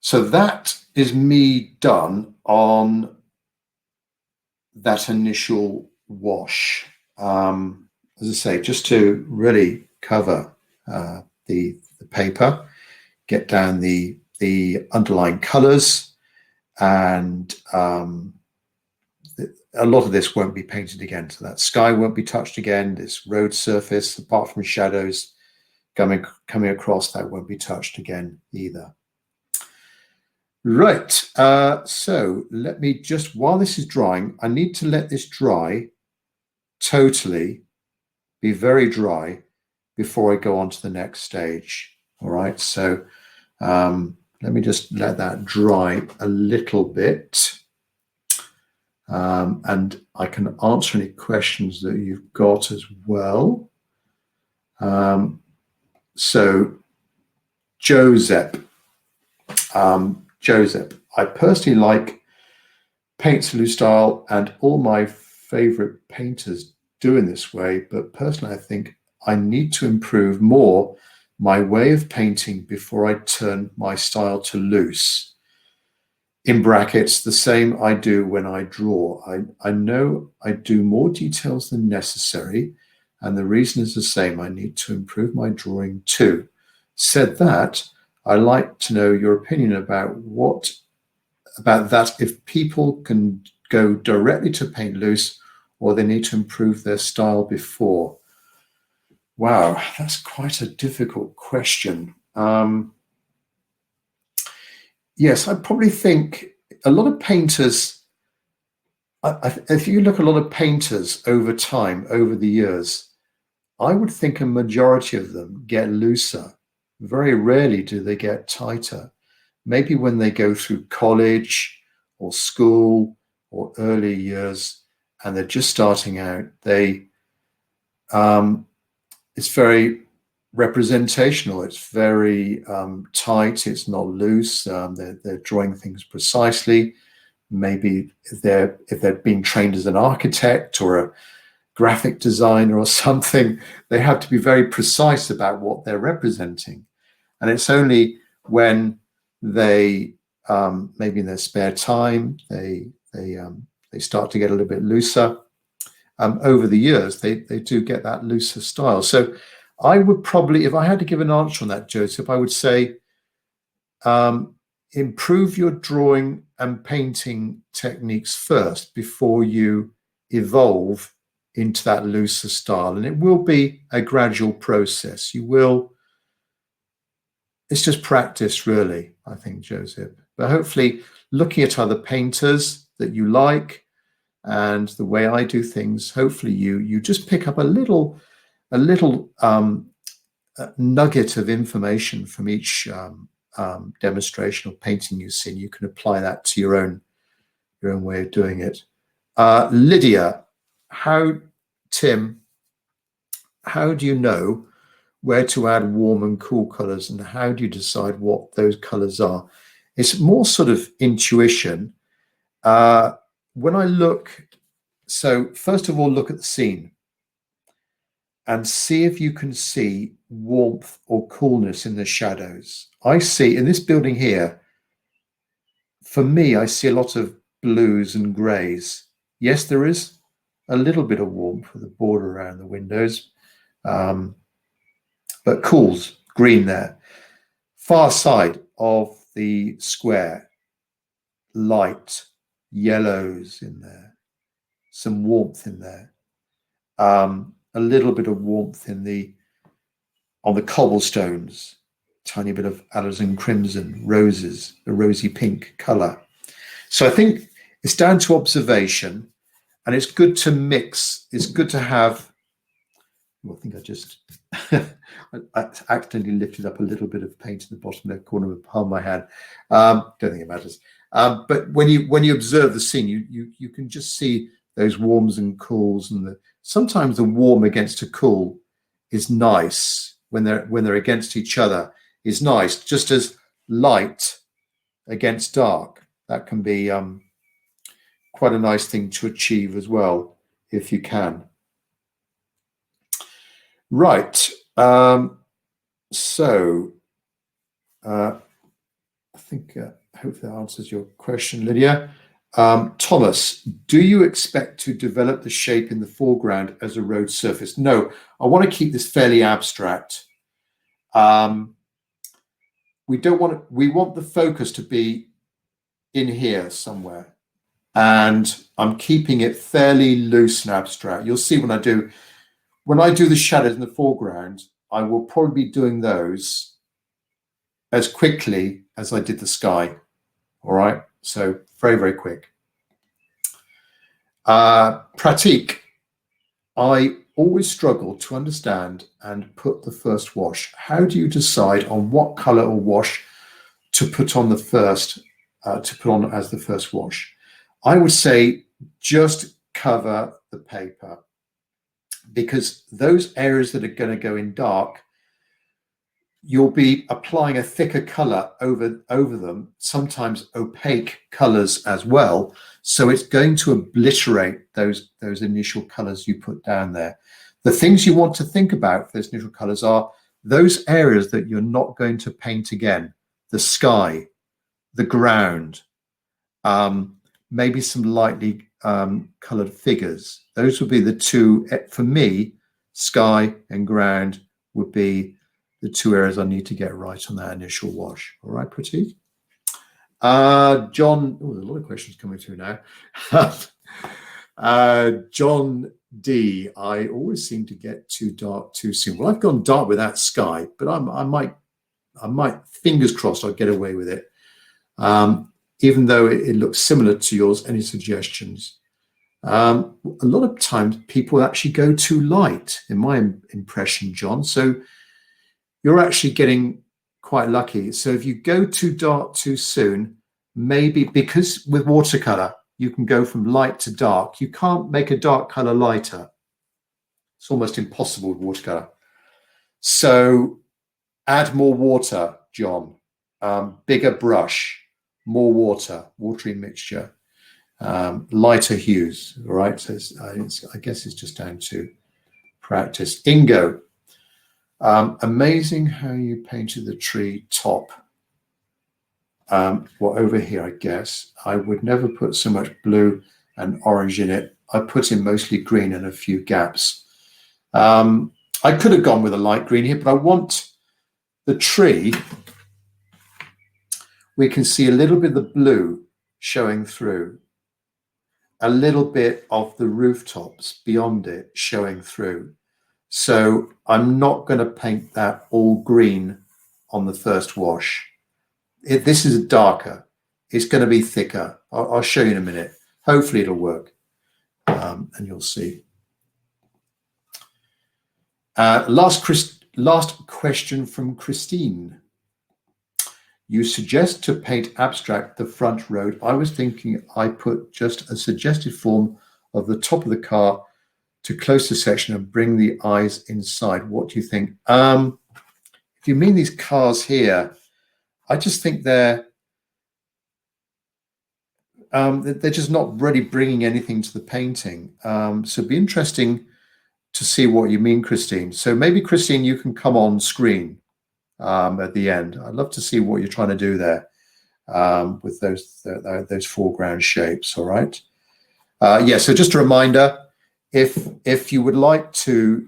So that is me done on that initial wash. As I say, just to really cover the paper, get down the underlying colors, and a lot of this won't be painted again. So that sky won't be touched again. This road surface, apart from shadows coming across, that won't be touched again either. Right, so let me just, while this is drying, I need to let this dry totally, be very dry, before I go on to the next stage. All right, so let let me just let that dry a little bit. And I can answer any questions that you've got as well. So Joseph, I personally like paint salute style, and all my favorite painters do in this way, but personally I think I need to improve more my way of painting before I turn my style to loose. In brackets, the same I do when I draw. I know I do more details than necessary, and the reason is the same. I need to improve my drawing too. Said that, I'd like to know your opinion about that, if people can go directly to paint loose or they need to improve their style before. Wow, that's quite a difficult question. Yes, I probably think a lot of painters, if you look at a lot of painters over time, over the years, I would think a majority of them get looser. Very rarely do they get tighter. Maybe when they go through college or school or early years and they're just starting out, it's very representational. It's very tight. It's not loose. They're drawing things precisely. Maybe if they're being trained as an architect or a graphic designer or something, they have to be very precise about what they're representing. And it's only when they maybe in their spare time they start to get a little bit looser. Over the years, they do get that looser style. So I would probably, if I had to give an answer on that, Joseph, I would say improve your drawing and painting techniques first before you evolve into that looser style. And it will be a gradual process. It's just practice, really, I think, Joseph. But hopefully looking at other painters that you like and the way I do things, hopefully you just pick up a little nugget of information from each demonstration of painting you've seen. You can apply that to your own way of doing it. Lydia, Tim, how do you know where to add warm and cool colors, and how do you decide what those colors are? It's more sort of intuition. When I look, so first of all, look at the scene and see if you can see warmth or coolness in the shadows. I see in this building here, for me, I see a lot of blues and grays. Yes, there is a little bit of warmth with the border around the windows, but cools, green there. Far side of the square, light, yellows in there, some warmth in there, a little bit of warmth on the cobblestones, tiny bit of alizarin crimson, roses, a rosy pink color. So I think it's down to observation, and it's good to mix. It's good to have, well, I think I just I accidentally lifted up a little bit of paint in the bottom left corner of the palm of my hand. Don't think it matters. But when you observe the scene, you can just see those warms and cools, and sometimes the warm against a cool is nice when they're against each other is nice, just as light against dark. That can be quite a nice thing to achieve as well, if you can. Right. So I think hopefully that answers your question, Lydia. Thomas, do you expect to develop the shape in the foreground as a road surface? No, I want to keep this fairly abstract. We want the focus to be in here somewhere. And I'm keeping it fairly loose and abstract. You'll see when I do the shadows in the foreground, I will probably be doing those as quickly as I did the sky. All right, so very, very quick. Pratik, I always struggle to understand and put the first wash. How do you decide on what color or wash to put on as the first wash. I would say just cover the paper, because those areas that are going to go in dark, you'll be applying a thicker color over them, sometimes opaque colors as well. So it's going to obliterate those initial colors you put down there. The things you want to think about for those initial colors are those areas that you're not going to paint again: the sky, the ground, maybe some lightly colored figures. Those would be the two, for me. Sky and ground would be the two areas I need to get right on that initial wash. All right, Pratik? John, there's a lot of questions coming through now. John D, I always seem to get too dark too soon. Well, I've gone dark with that sky, but I might, fingers crossed, I'll get away with it. Even though it looks similar to yours. Any suggestions? A lot of times people actually go too light, in my impression, John. So you're actually getting quite lucky. So if you go too dark too soon, maybe, because with watercolor, you can go from light to dark. You can't make a dark color lighter. It's almost impossible with watercolor. So add more water, John. Bigger brush, more water, watery mixture, lighter hues. All right. So I guess it's just down to practice. Ingo. Amazing how you painted the tree top. Well, over here, I guess. I would never put so much blue and orange in it. I put in mostly green and a few gaps. I could have gone with a light green here, but I want the tree. We can see a little bit of the blue showing through, a little bit of the rooftops beyond it showing through. So I'm not going to paint that all green on the first wash. This is darker. It's going to be thicker. I'll show you in a minute. Hopefully it'll work, and you'll see. Last question from Christine. You suggest to paint abstract the front road. I was thinking I put just a suggested form of the top of the car to close the section and bring the eyes inside. What do you think? If you mean these cars here, I just think they're just not really bringing anything to the painting. So it'd be interesting to see what you mean, Christine. So maybe, Christine, you can come on screen at the end. I'd love to see what you're trying to do there with those foreground shapes. All right. Yeah. So just a reminder, if you would like to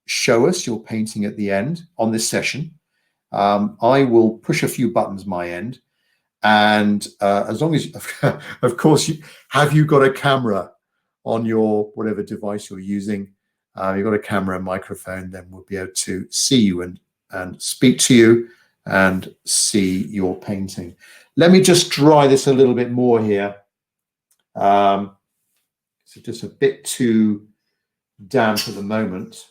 show us your painting at the end on this session, I will push a few buttons my end, and as long as, of course, have you got a camera on your whatever device you're using? You've got a camera and microphone, then we'll be able to see you and speak to you and see your painting. Let me just dry this a little bit more here. So just a bit too damp at the moment.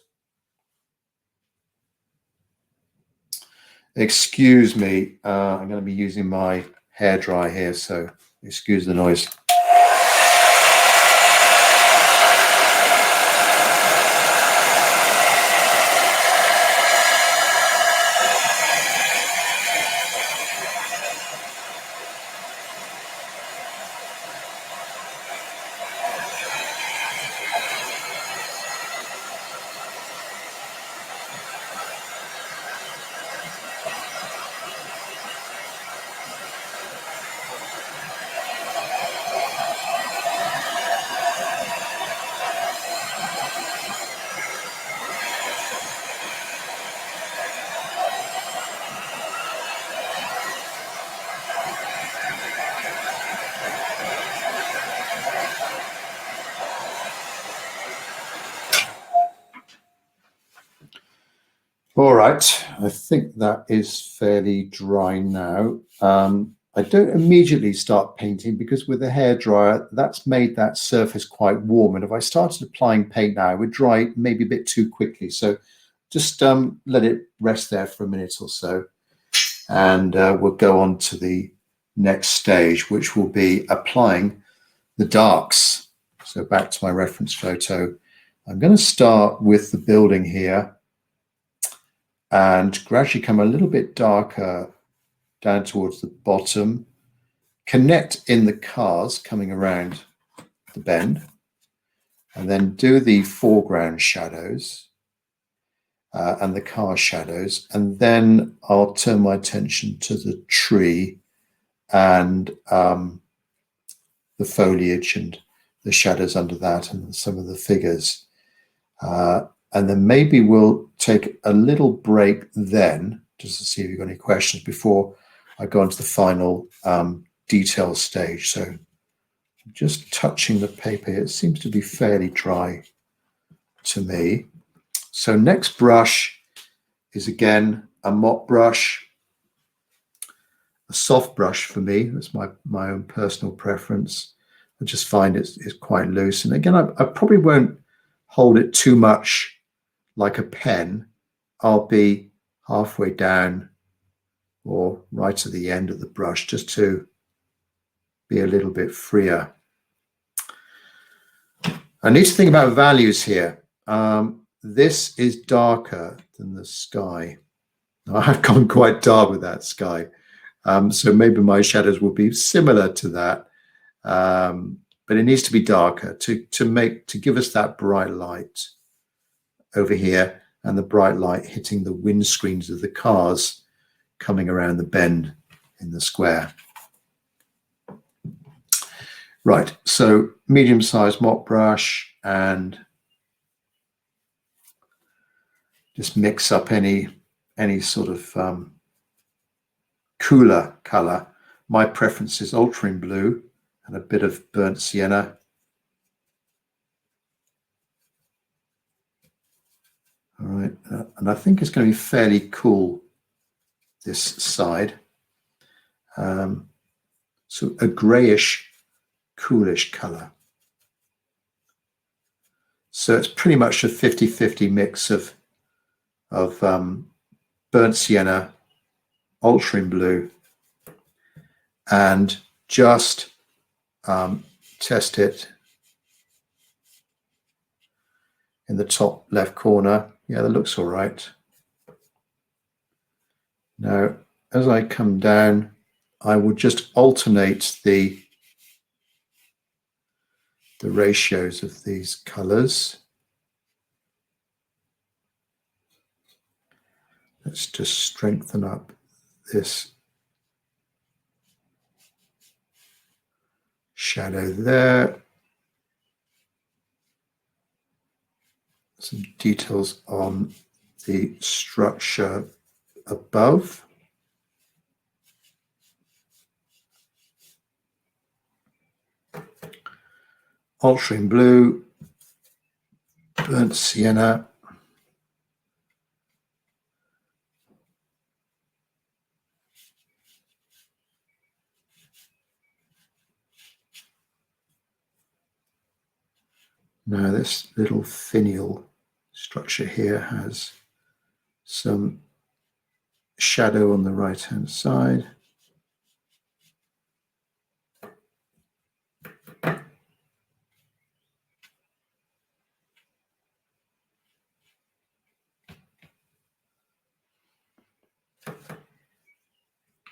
Excuse me, I'm going to be using my hairdryer here, so excuse the noise. All right, I think that is fairly dry now. I don't immediately start painting because with the hairdryer, that's made that surface quite warm. And if I started applying paint now, it would dry maybe a bit too quickly. So just let it rest there for a minute or so. and we'll go on to the next stage, which will be applying the darks. So back to my reference photo. I'm going to start with the building here and gradually come a little bit darker down towards the bottom, connect in the cars coming around the bend, and then do the foreground shadows and the car shadows, and then I'll turn my attention to the tree and the foliage and the shadows under that and some of the figures. And then maybe we'll take a little break then, just to see if you've got any questions before I go on to the final detail stage. So just touching the paper, it seems to be fairly dry to me. So next brush is again a mop brush, a soft brush for me. That's my own personal preference. I just find it's quite loose. And again, I probably won't hold it too much like a pen. I'll be halfway down or right at the end of the brush just to be a little bit freer. I need to think about values here. This is darker than the sky. I've gone quite dark with that sky. So maybe my shadows will be similar to that. But it needs to be darker to give us that bright light over here and the bright light hitting the windscreens of the cars coming around the bend in the square. Right, so medium-sized mop brush, and just mix up any sort of cooler color. My preference is ultramarine blue and a bit of burnt sienna. All right, and I think it's going to be fairly cool this side. So a grayish, coolish color. So it's pretty much a 50-50 mix of burnt sienna, ultramarine blue, and just test it in the top left corner. Yeah, that looks all right. Now, as I come down, I will just alternate the ratios of these colors. Let's just strengthen up this shadow there. Some details on the structure above. Ultramarine blue, burnt sienna, now this little finial structure here has some shadow on the right hand side.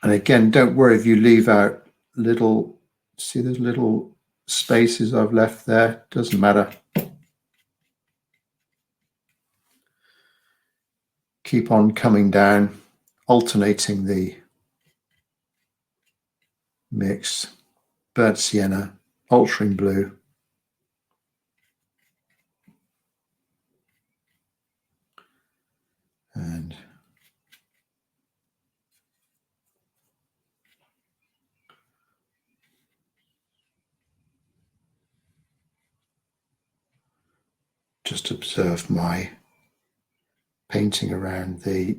And again, don't worry if you leave out little, see those little spaces I've left there, doesn't matter. Keep on coming down, alternating the mix, burnt sienna, ultramarine blue. And just observe my painting around the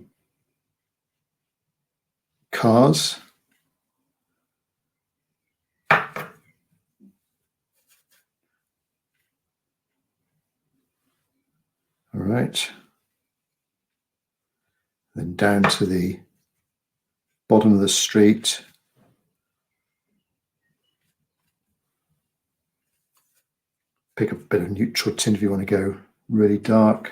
cars. All right. Then down to the bottom of the street. Pick up a bit of neutral tint if you want to go really dark.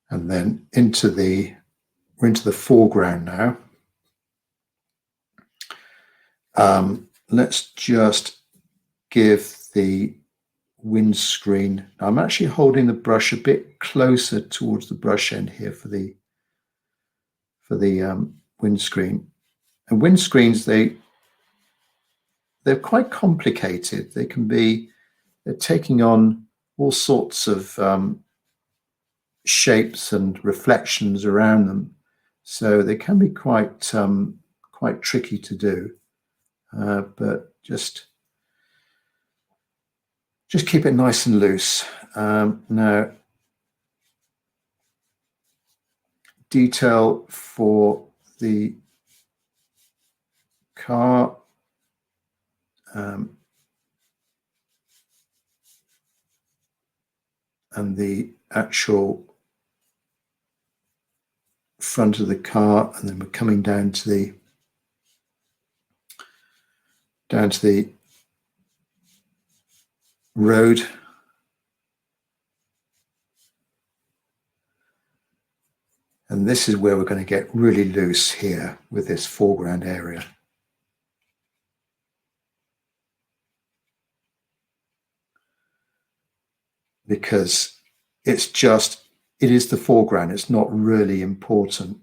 And then we're into the foreground now. Let's just give the windscreen. I'm actually holding the brush a bit closer towards the brush end here for the windscreen. And windscreens, they're quite complicated. They're taking on all sorts of shapes and reflections around them, so they can be quite tricky to do. But just keep it nice and loose. Now, detail for the car. And the actual front of the car, and then we're coming down to the road. And this is where we're going to get really loose here with this foreground area. Because it is the foreground, it's not really important.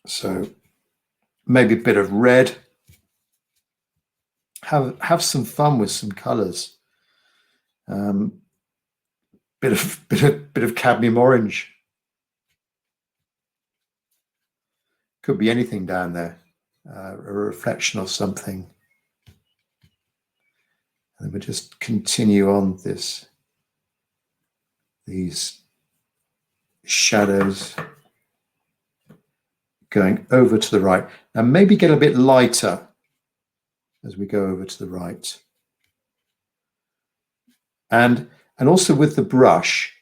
So maybe a bit of red. Have some fun with some colors. Bit of cadmium orange. Could be anything down there. A reflection of something. And we'll just continue on these shadows going over to the right. And maybe get a bit lighter as we go over to the right. And also with the brush,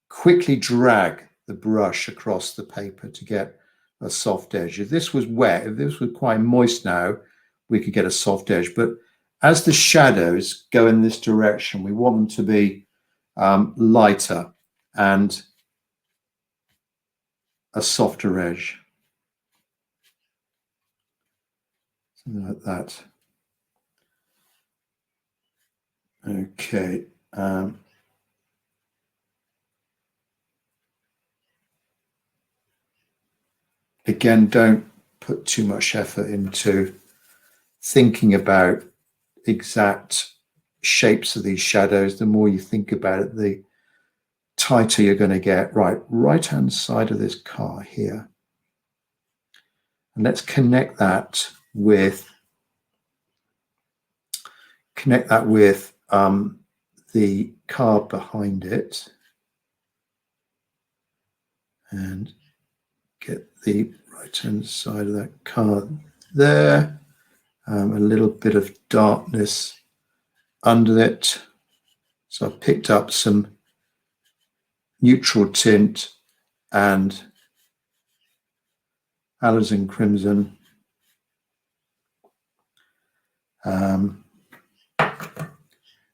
quickly drag the brush across the paper to get a soft edge. If this was wet, if this was quite moist now, we could get a soft edge. But as the shadows go in this direction, we want them to be lighter and a softer edge. Something like that. Okay. Again, don't put too much effort into thinking about exact shapes of these shadows. The more you think about it, the tighter you're going to get. Right hand side of this car here. And let's connect that with the car behind it, and get the right hand side of that car there. A little bit of darkness under it. So I picked up some neutral tint and alizarin crimson.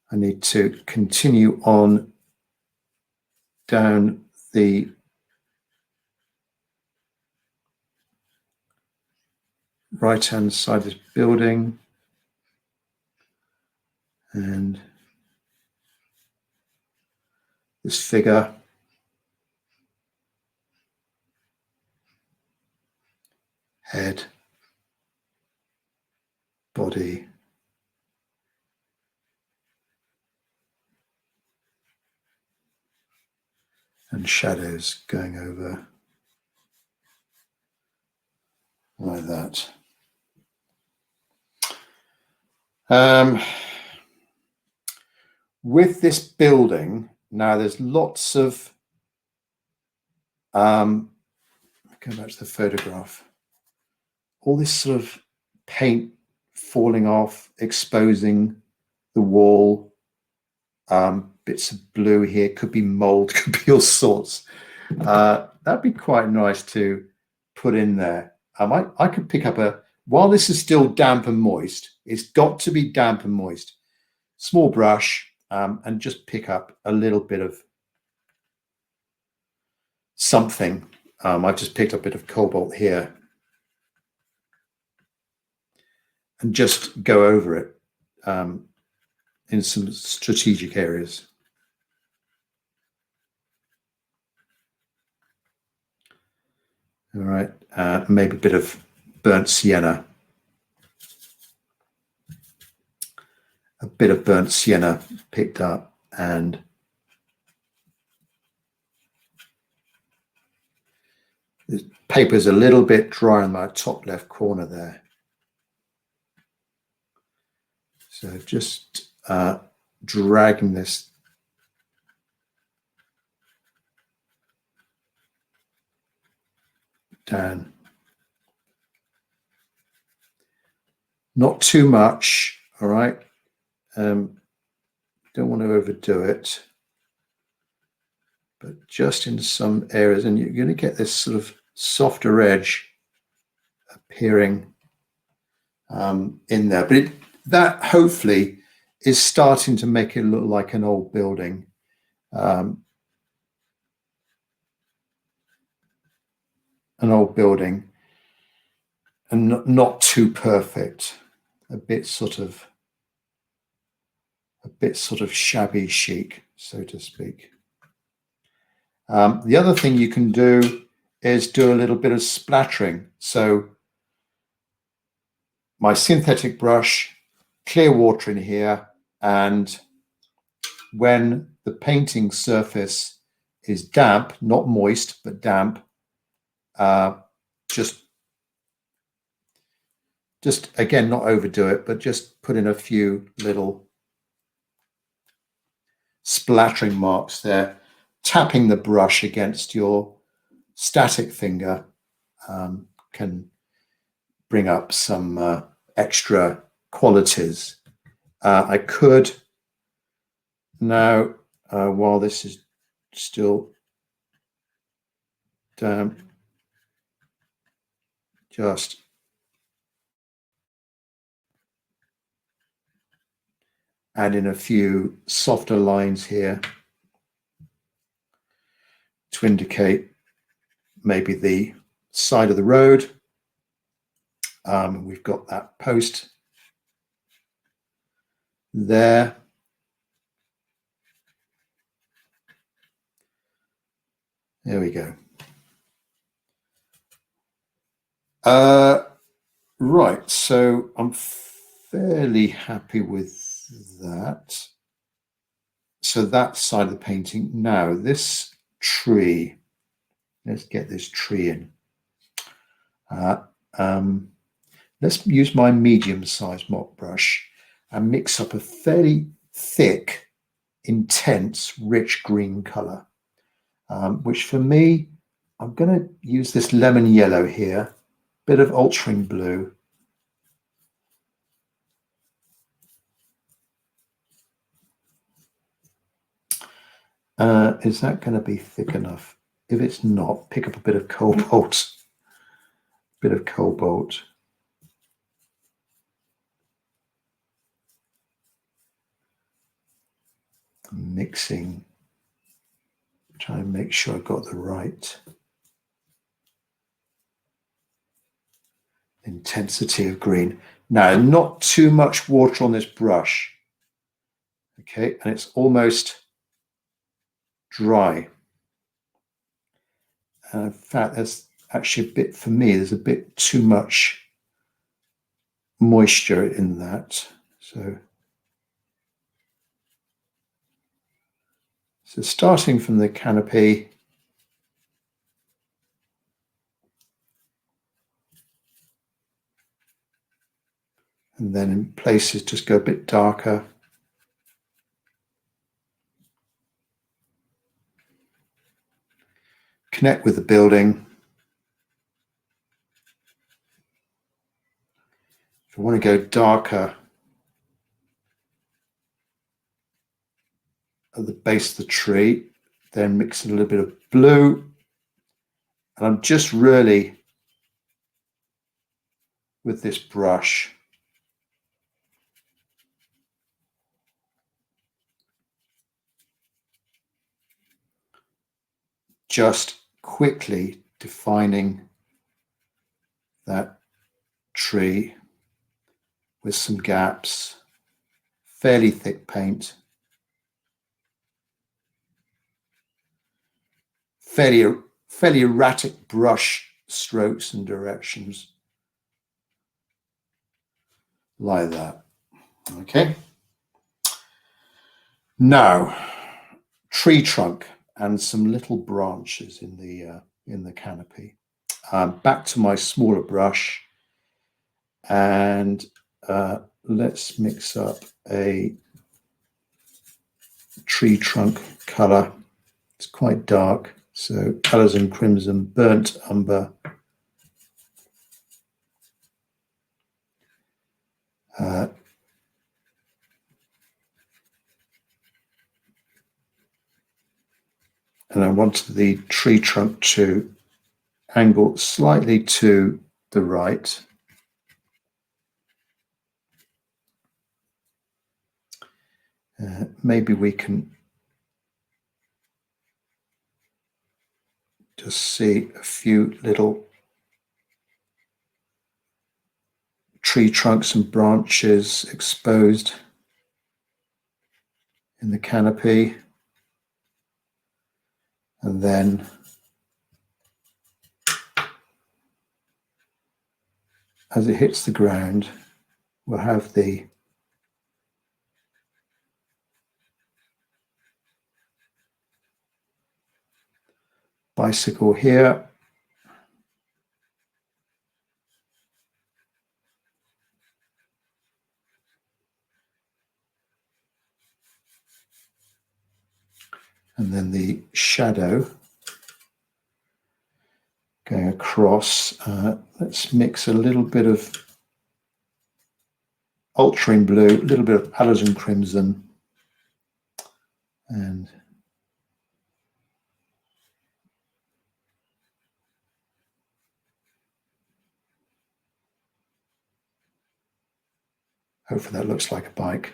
I need to continue on down the right-hand side of this building, and this figure. Head, body, and shadows going over like that. With this building, now there's lots of go back to the photograph. All this sort of paint falling off, exposing the wall, bits of blue here, could be mold, could be all sorts. That'd be quite nice to put in there. I could pick up while this is still damp and moist, it's got to be damp and moist. Small brush, and just pick up a little bit of something. I've just picked up a bit of cobalt here and just go over it in some strategic areas. All right, maybe a bit of burnt sienna. A bit of burnt sienna picked up, and the paper's a little bit dry on my top left corner there. So just dragging this down. Not too much, all right? Don't want to overdo it, but just in some areas, and you're going to get this sort of softer edge appearing in there. But that hopefully is starting to make it look like an old building. And not too perfect, a bit sort of shabby chic, so to speak. The other thing you can do is do a little bit of splattering. So my synthetic brush, clear water in here, and when the painting surface is damp, not moist, but damp, just again, not overdo it, but just put in a few little splattering marks there. Tapping the brush against your static finger can bring up some extra qualities. I could now, while this is still damp, just add in a few softer lines here to indicate maybe the side of the road. We've got that post there. There we go. Right, so I'm fairly happy with that. So that side of the painting. Now this tree, let's get this tree in. Let's use my medium-sized mop brush and mix up a fairly thick, intense, rich green color, which for me, I'm going to use this lemon yellow here, bit of ultramarine blue. Is that going to be thick enough? If it's not, pick up a bit of cobalt. Mixing, trying to make sure I got the right intensity of green. Now, not too much water on this brush. Okay, and it's almost dry. And in fact, there's actually a bit, for me, there's a bit too much moisture in that. So starting from the canopy, and then in places just go a bit darker. Connect with the building. If I want to go darker at the base of the tree, then mix in a little bit of blue. And I'm just really, with this brush, just quickly defining that tree with some gaps, fairly thick paint, fairly erratic brush strokes and directions, like that. Okay. Now, tree trunk and some little branches in the canopy. Back to my smaller brush, and let's mix up a tree trunk color. It's quite dark, so colors in crimson, burnt umber, and I want the tree trunk to angle slightly to the right. Maybe we can just see a few little tree trunks and branches exposed in the canopy. And then as it hits the ground, we'll have the bicycle here. And then the shadow going across. Let's mix a little bit of ultramarine blue, a little bit of alizarin crimson, and hopefully that looks like a bike.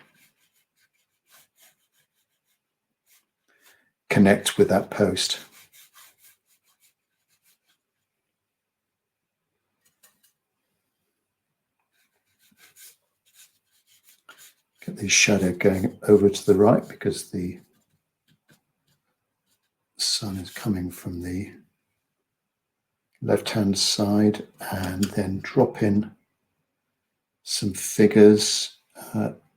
Connect with that post. Get the shadow going over to the right because the sun is coming from the left-hand side, and then drop in some figures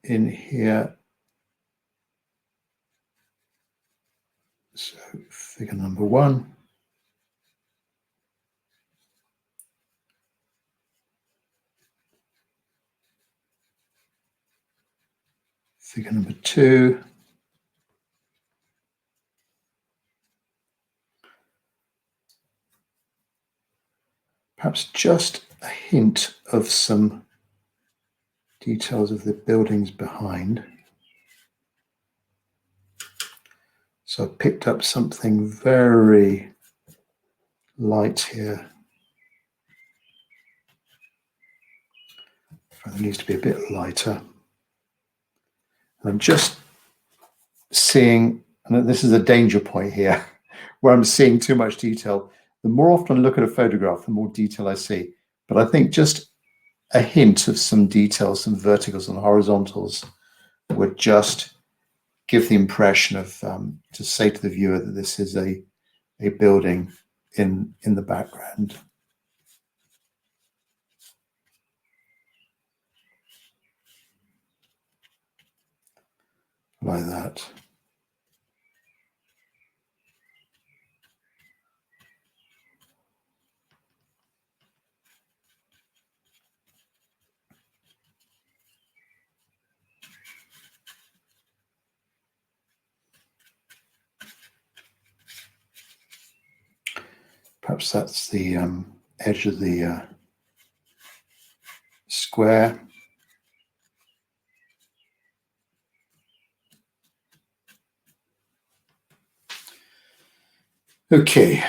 in here. So figure number 1. Figure number 2. Perhaps just a hint of some details of the buildings behind. So I picked up something very light here. It needs to be a bit lighter. And I'm just seeing, and this is a danger point here, where I'm seeing too much detail. The more often I look at a photograph, the more detail I see. But I think just a hint of some details, some verticals and horizontals, would just give the impression of, to say to the viewer that this is a building in the background. Like that. Perhaps that's the edge of the square. Okay.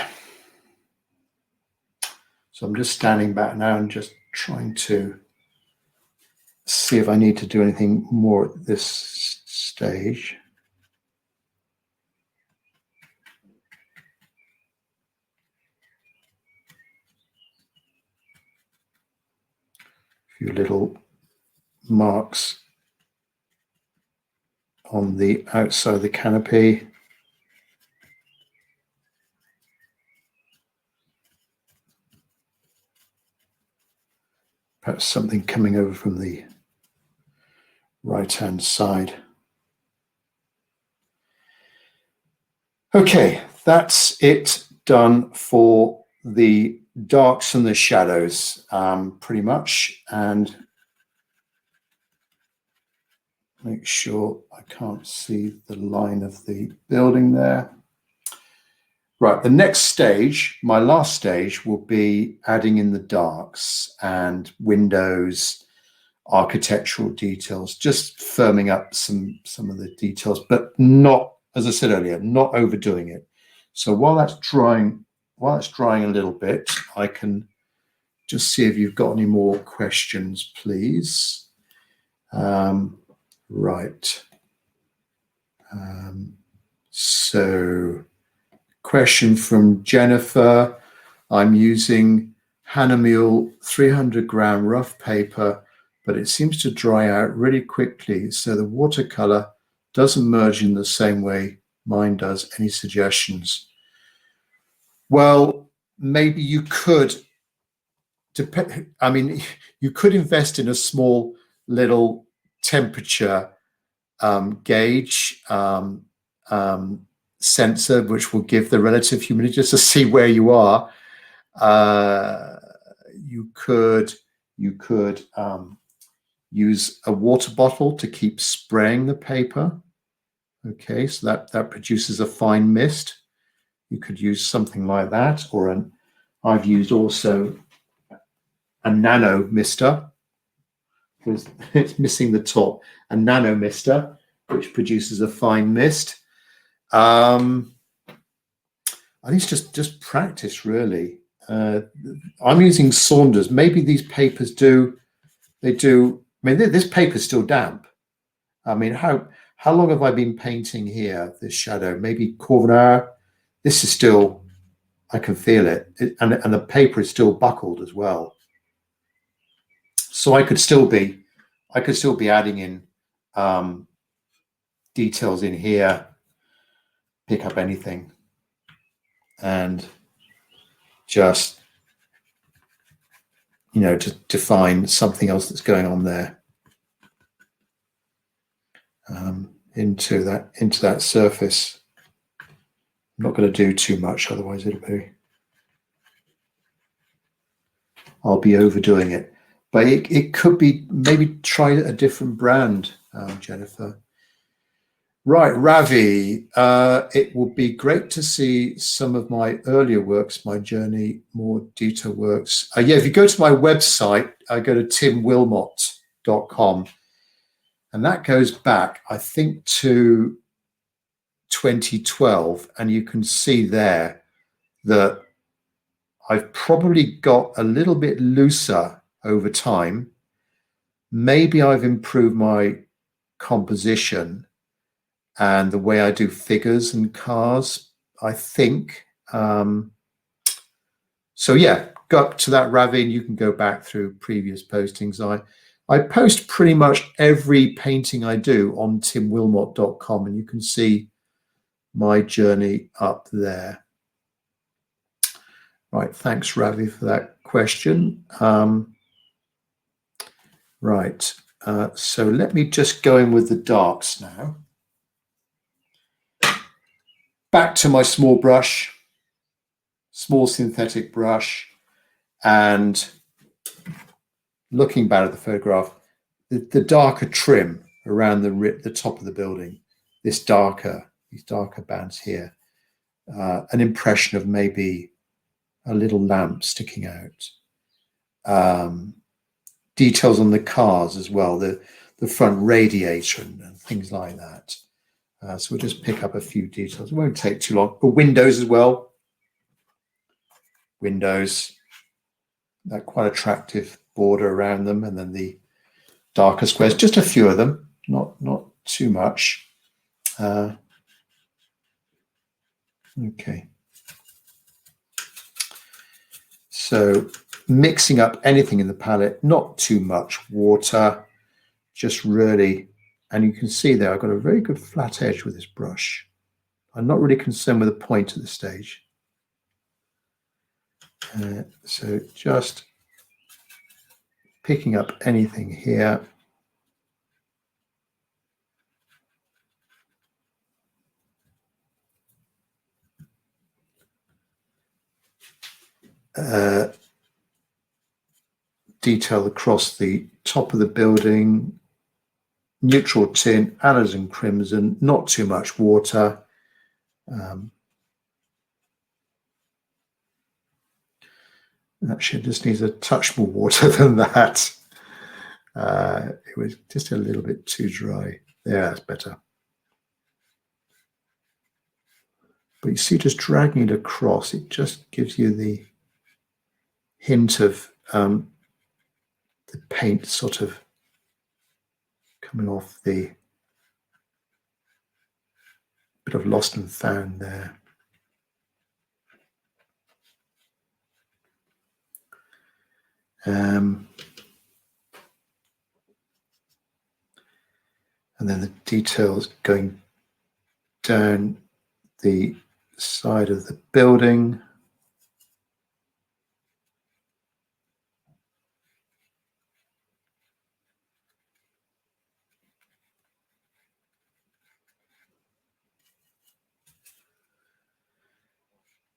So I'm just standing back now and just trying to see if I need to do anything more at this stage. A few little marks on the outside of the canopy. Perhaps something coming over from the right-hand side. Okay, that's it done for the darks and the shadows, pretty much. And make sure I can't see the line of the building there. Right, the next stage, my last stage, will be adding in the darks and windows, architectural details, just firming up some of the details, but not, as I said earlier, not overdoing it. So while that's drying a little bit, I can just see if you've got any more questions, please. Right. So, question from Jennifer. I'm using Hahnemühle 300 gram rough paper, but it seems to dry out really quickly, so the watercolor doesn't merge in the same way mine does. Any suggestions? Well, maybe you could, you could invest in a small little temperature gauge sensor, which will give the relative humidity just to see where you are. You could use a water bottle to keep spraying the paper. Okay, so that produces a fine mist. You could use something like that, or I've used also a nano mister. It's missing the top. A nano mister, which produces a fine mist. I think it's just practice, really. I'm using Saunders. Maybe these papers do. I mean, this paper's still damp. I mean, how long have I been painting here? This shadow, maybe quarter of an hour. This is still, I can feel it, and the paper is still buckled as well. So I could still be adding in details in here, pick up anything, and just, to define something else that's going on there into that surface. I'm not going to do too much, otherwise I'll be overdoing it. But it could be, maybe try a different brand, Jennifer. Right, Ravi, it would be great to see some of my earlier works, my journey, more detailed works. Yeah, if you go to my website, I go to timwilmot.com, and that goes back, I think, to 2012, and you can see there that I've probably got a little bit looser over time. Maybe I've improved my composition and the way I do figures and cars, I think. So yeah, go up to that, Ravi, and you can go back through previous postings. I post pretty much every painting I do on timwilmot.com, and you can see my journey up there. Right, thanks, Ravi, for that question. Right, so let me just go in with the darks now. Back to my small brush, small synthetic brush, and looking back at the photograph, the darker trim around the top of the building, these darker bands here, an impression of maybe a little lamp sticking out. Details on the cars as well, the front radiator and things like that. So we'll just pick up a few details. It won't take too long. The windows as well, windows, that quite attractive border around them, and then the darker squares, just a few of them, not too much. Okay. So mixing up anything in the palette, not too much water, just really, and you can see there I've got a very good flat edge with this brush. I'm not really concerned with the point at this stage. So just picking up anything here. Detail across the top of the building, neutral tint, alizarin crimson, not too much water. Actually, it just needs a touch more water than that. It was just a little bit too dry. There, that's better. But you see, just dragging it across, it just gives you the hint of the paint sort of coming off, the bit of lost and found there. And then the details going down the side of the building.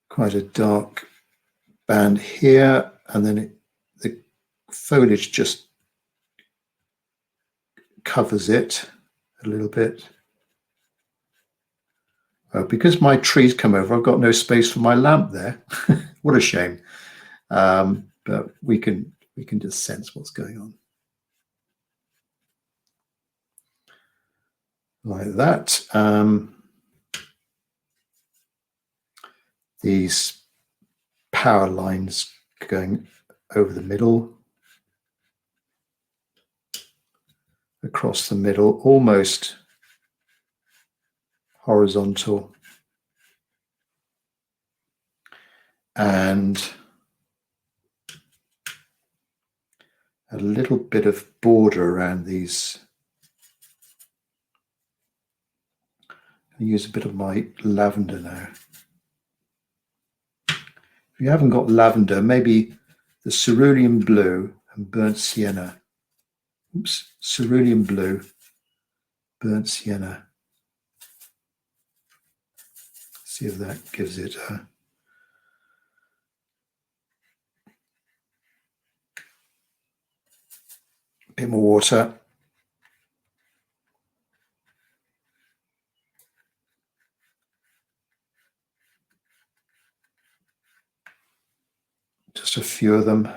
Quite a dark band here, and then the foliage just covers it a little bit. Because my trees come over, I've got no space for my lamp there. What a shame. But we can just sense what's going on. Like that. These power lines going over the middle, across the middle, almost horizontal, and a little bit of border around these. I'll use a bit of my lavender now. If you haven't got lavender, maybe the cerulean blue and burnt sienna. Oops, cerulean blue, burnt sienna. See if that gives it a bit more water. Just a few of them.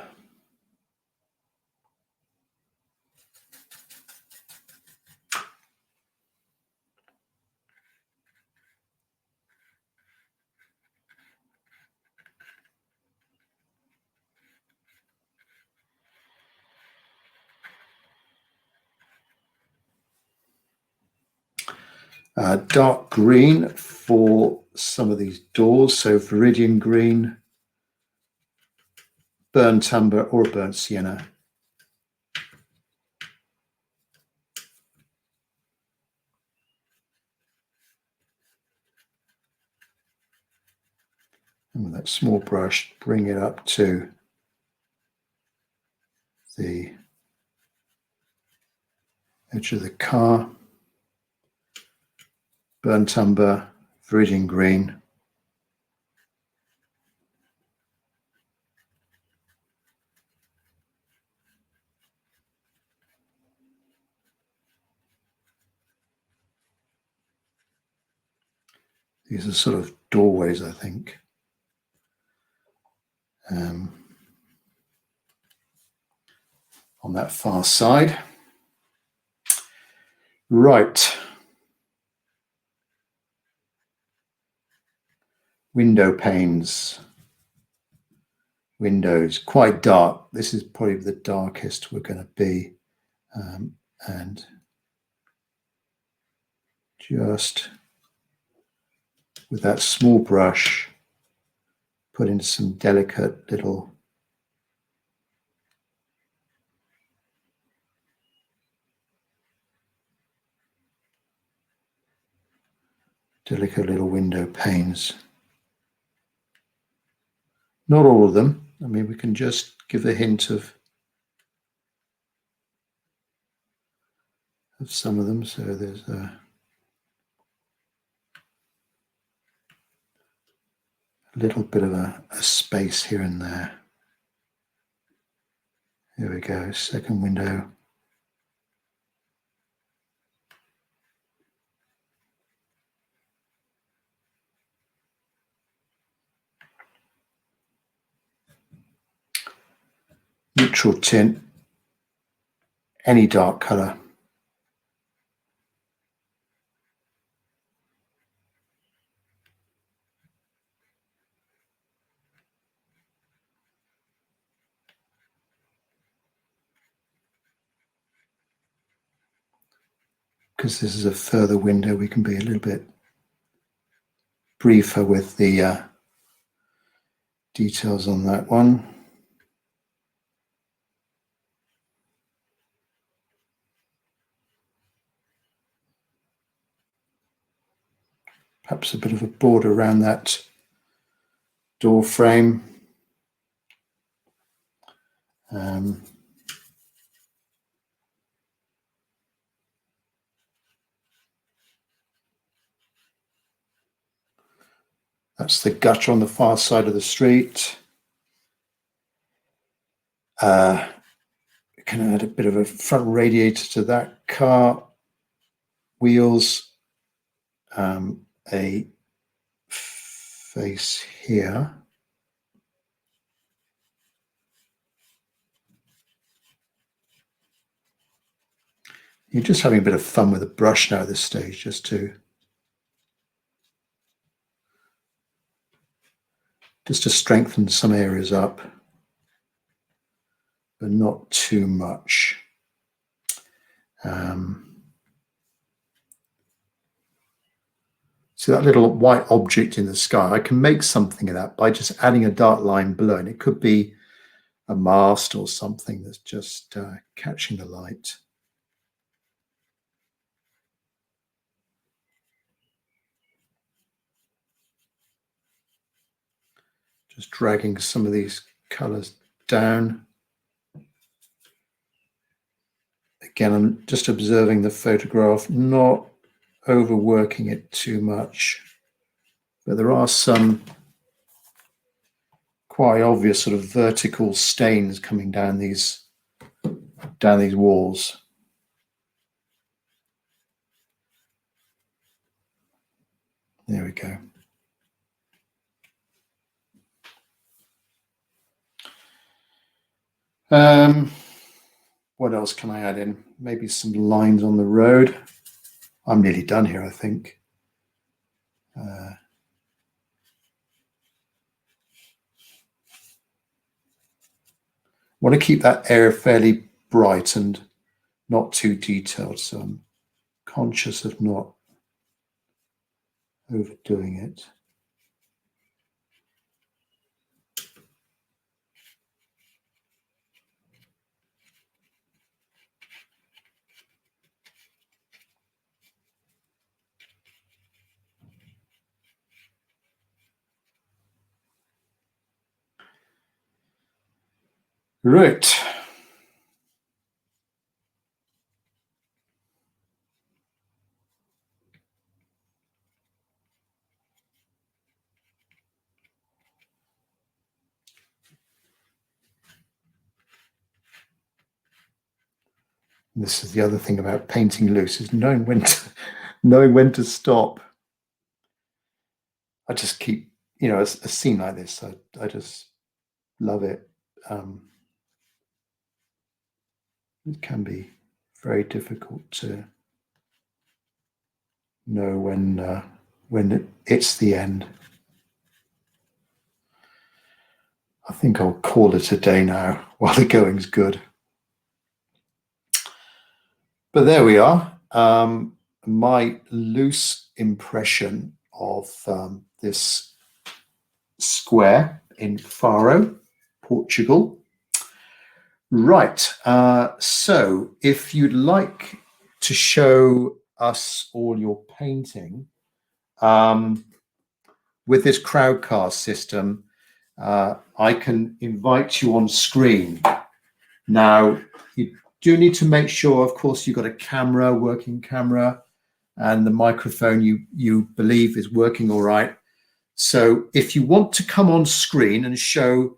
Dark green for some of these doors, so viridian green, burnt umber or burnt sienna. And with that small brush, bring it up to the edge of the car. Burnt umber, viridian green. These are sort of doorways, I think. On that far side. Right. Window panes. windows, quite dark. This is probably the darkest we're going to be. And just with that small brush, put in some delicate little window panes. Not all of them. I mean, we can just give a hint of some of them. So there's a little bit of a space here and there. Here we go, second window. Neutral tint, any dark color. Because this is a further window, we can be a little bit briefer with the details on that one. Perhaps a bit of a border around that door frame. That's the gutter on the far side of the street. We can add a bit of a front radiator to that car. Wheels. A face here. You're just having a bit of fun with a brush now at this stage, just to strengthen some areas up, but not too much. See that little white object in the sky? I can make something of that by just adding a dark line below, and it could be a mast or something that's just catching the light. Just dragging some of these colors down. Again, I'm just observing the photograph, not overworking it too much, but there are some quite obvious sort of vertical stains coming down these walls. There we go. What else can I add in? Maybe some lines on the road. I'm nearly done here, I think. Want to keep that area fairly bright and not too detailed, so I'm conscious of not overdoing it. Right. This is the other thing about painting loose, is knowing when to stop. I just keep, a scene like this, I just love it. It can be very difficult to know when it's the end. I think I'll call it a day now while the going's good. But there we are. My loose impression of this square in Faro, Portugal. Right. So if you'd like to show us all your painting with this Crowdcast system, I can invite you on screen. Now, you do need to make sure, of course, you've got a camera, working camera, and the microphone you believe is working all right. So if you want to come on screen and show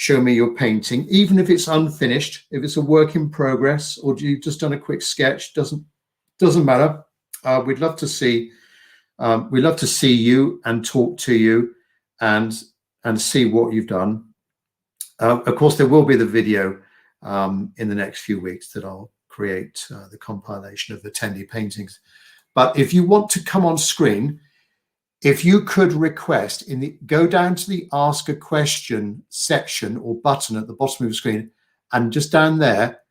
me your painting, even if it's unfinished, if it's a work in progress, or you've just done a quick sketch, doesn't matter. We'd love to see you and talk to you and see what you've done. Of course, there will be the video in the next few weeks that I'll create the compilation of attendee paintings. But if you want to come on screen, if you could request go down to the Ask a Question section or button at the bottom of the screen, and just down there,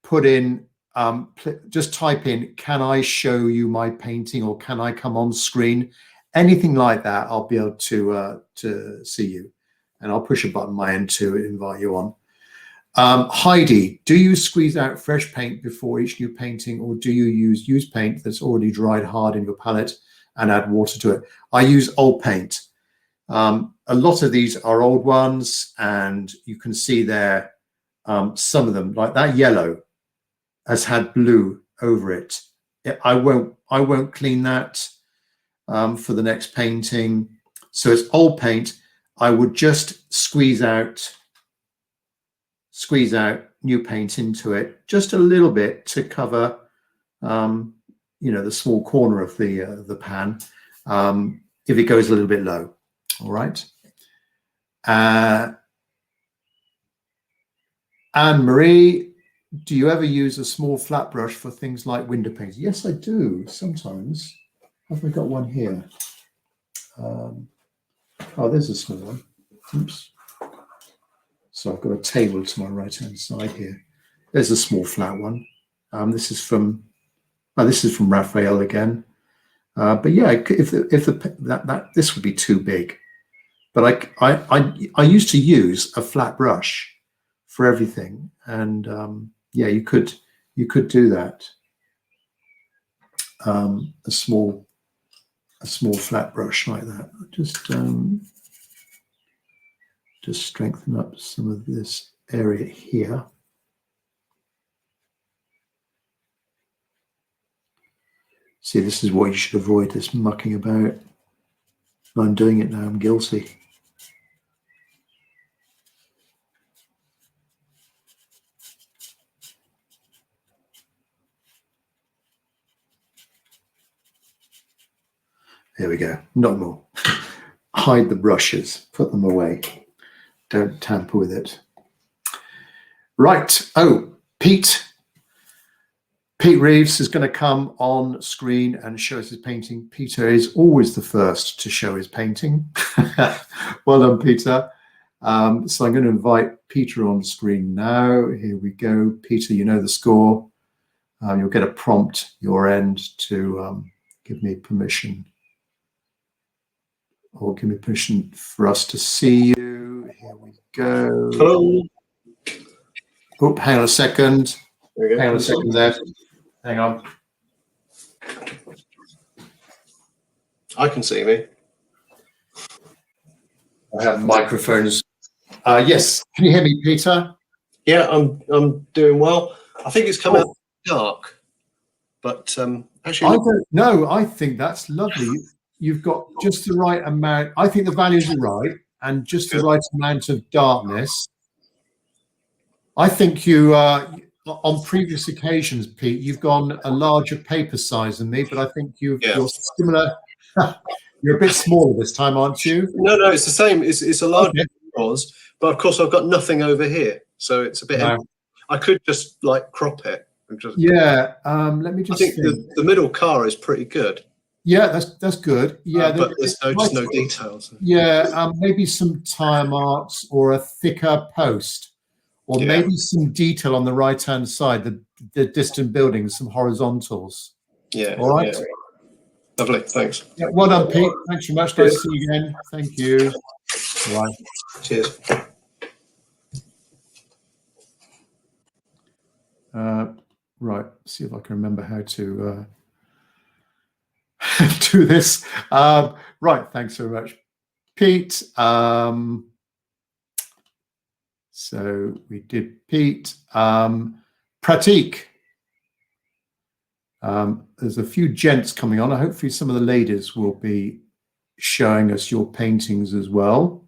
put in, just type in, can I show you my painting, or can I come on screen? Anything like that, I'll be able to see you, and I'll push a button my end to invite you on. Heidi, do you squeeze out fresh paint before each new painting, or do you use used paint that's already dried hard in your palette and add water to it? I use old paint. A lot of these are old ones, and you can see there some of them, like that yellow has had blue over it. I won't clean that for the next painting. So it's old paint. I would just squeeze out new paint into it, just a little bit to cover, the small corner of the pan, if it goes a little bit low. All right. Anne-Marie, do you ever use a small flat brush for things like window painting? Yes, I do sometimes. Have I got one here? Oh, there's a small one. Oops. So I've got a table to my right-hand side here. There's a small flat one. This is from Raphael again. But yeah, if this would be too big. But I used to use a flat brush for everything, and yeah, you could do that. A small flat brush like that. Just strengthen up some of this area here. See, this is what you should avoid, this mucking about. I'm doing it now, I'm guilty. There we go, not more. Hide the brushes, put them away. Don't tamper with it. Right. Oh, Pete Reeves is going to come on screen and show us his painting. Peter is always the first to show his painting. Well done, Peter. So I'm going to invite Peter on screen now. Here we go. Peter, you know the score. You'll get a prompt your end to give me permission. Or give me permission for us to see you. Here we go. Hello. Oh, hang on a second. Hang on a second there. Hang on. I can see me. I have microphones. Yes, can you hear me, Peter? Yeah, I'm doing well. I think it's come out dark, but actually, I don't know. I think that's lovely. You've got just the right amount. I think the values are right, and just the right amount of darkness. I think you, on previous occasions, Pete, you've gone a larger paper size than me, but I think you're similar. You're a bit smaller this time, aren't you? No, it's the same. It's a larger yours, but of course I've got nothing over here, so it's a bit. No. I could just like crop it. Yeah. Let me just. I think the middle car is pretty good. Yeah, that's good. Yeah, but there's just no details. Yeah, maybe some tire marks or a thicker post, or maybe some detail on the right-hand side, the distant buildings, some horizontals. Yeah. All right. Yeah. Lovely. Thanks. Yeah, well done, Pete. Thanks very much. Nice to see you again. Thank you. Right. Cheers. Right. See if I can remember how to do this. Right. Thanks very much, Pete. So we did Pete. Pratik. There's a few gents coming on. Hopefully some of the ladies will be showing us your paintings as well.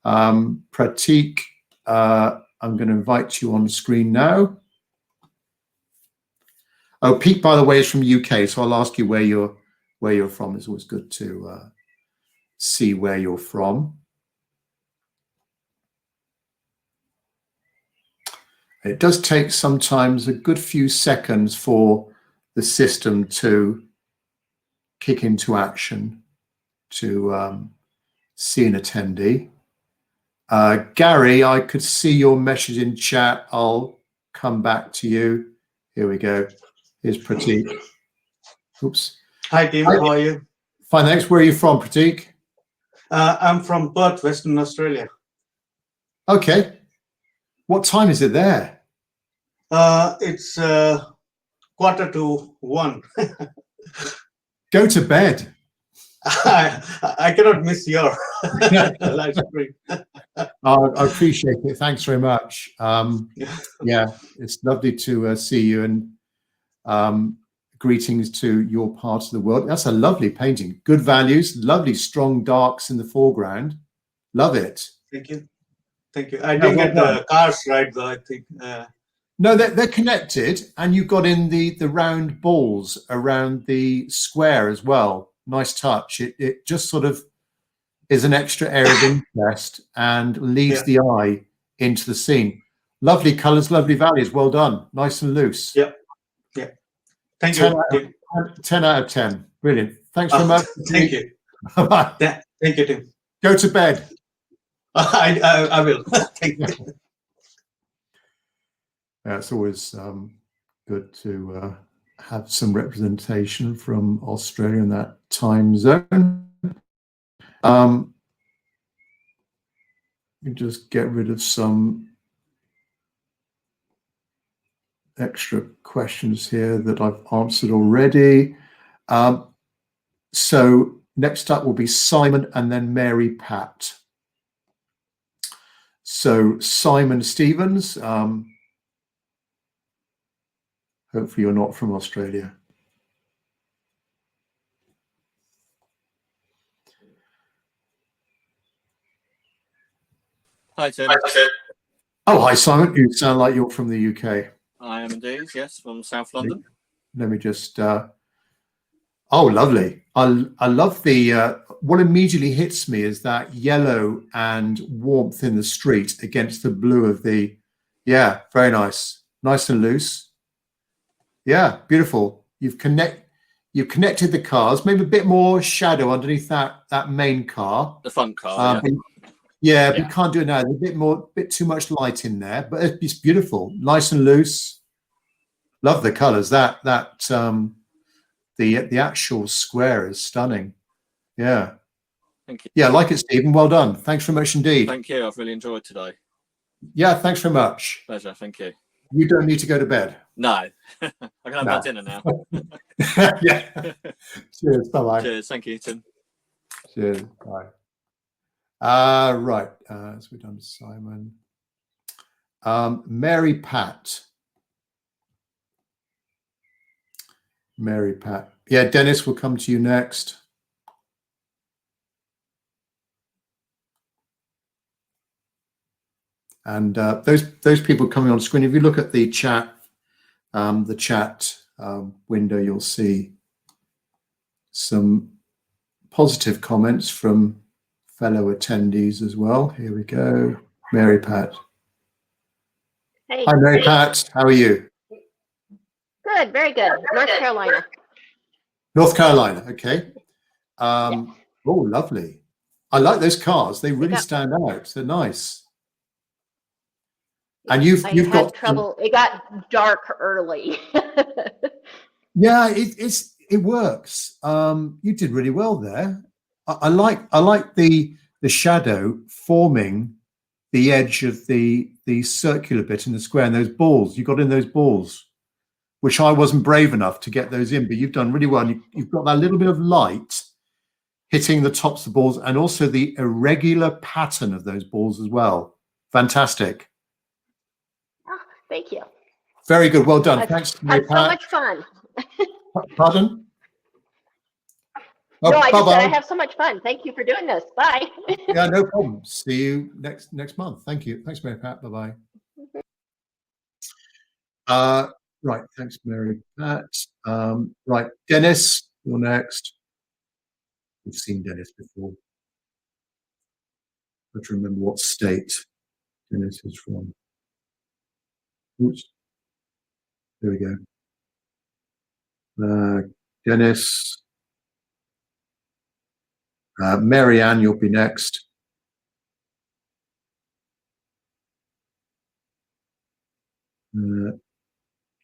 Pratik, I'm going to invite you on screen now. Oh, Pete, by the way, is from the UK, so I'll ask you where you're from. It's always good to see where you're from. It does take sometimes a good few seconds for the system to kick into action to see an attendee. Gary, I could see your message in chat. I'll come back to you. Here we go. Here's Pratik. Oops. Hi, team. How are you? Fine, thanks. Where are you from, Pratik? I'm from Perth, Western Australia. Okay. What time is it there? It's 1:45. Go to bed. I cannot miss your live stream. I appreciate it. Thanks very much. Yeah, it's lovely to see you, and greetings to your part of the world. That's a lovely painting. Good values, lovely strong darks in the foreground. Love it. Thank you. Thank you. I didn't get the cars right, though, I think. No, they're connected, and you've got in the round balls around the square as well. Nice touch. It just sort of is an extra area of interest and leads the eye into the scene. Lovely colours, lovely values. Well done. Nice and loose. Yeah. Yeah. Thank you. 10 out of 10. Brilliant. Thanks very much. Thank you. Bye. Thank you, Tim. Go to bed. I will. Thank you. It's always good to have some representation from Australia in that time zone. You just get rid of some extra questions here that I've answered already. So next up will be Simon and then Mary Pat. So Simon Stevens, hopefully you're not from Australia. Hi, Tim. Oh, hi, Simon. You sound like you're from the UK. I am indeed, yes, from South London. Let me just... oh, lovely. I love the... what immediately hits me is that yellow and warmth in the street against the blue of the... Yeah, very nice. Nice and loose. Yeah, beautiful. You've connected the cars, maybe a bit more shadow underneath that main car. The front car, yeah, but you can't do it now. There's a bit too much light in there, but it's beautiful, nice and loose. Love the colours. The actual square is stunning. Yeah. Thank you. Yeah, I like it, Stephen. Well done. Thanks very much indeed. Thank you. I've really enjoyed today. Yeah, thanks very much. Pleasure. Thank you. You don't need to go to bed. No, I can have my dinner now. Yeah. Cheers. Bye-bye. Cheers. Thank you, Tim. Cheers. Bye. Right. So we've done Simon. Mary Pat. Mary Pat. Yeah, Dennis, will come to you next. And those people coming on screen, if you look at the chat window, you'll see some positive comments from fellow attendees as well. Here we go. Mary Pat. Hey. Hi, Mary Pat. How are you? Good, very good. North Carolina. North Carolina. Okay. Yes. Oh, lovely. I like those cars. They really got- stand out. They're nice. And you've had got trouble. It got dark early. yeah, it works. You did really well there. I like the shadow forming the edge of the circular bit in the square, and those balls. You got in those balls, which I wasn't brave enough to get those in, but you've done really well. And you've got that little bit of light hitting the tops of the balls, and also the irregular pattern of those balls as well. Fantastic. Oh, thank you. Very good. Well done. I've Thanks, had so much fun. Pardon? Oh, No, I just bye-bye. said I have so much fun. Thank you for doing this. Bye. Yeah, no problem. See you next month. Thank you. Thanks, Mary Pat. Bye-bye. Right. Thanks, Mary Pat. Right. Dennis, you're next. We've seen Dennis before. I have to remember what state Dennis is from. Oops. There we go. Dennis. Mary Ann, you'll be next.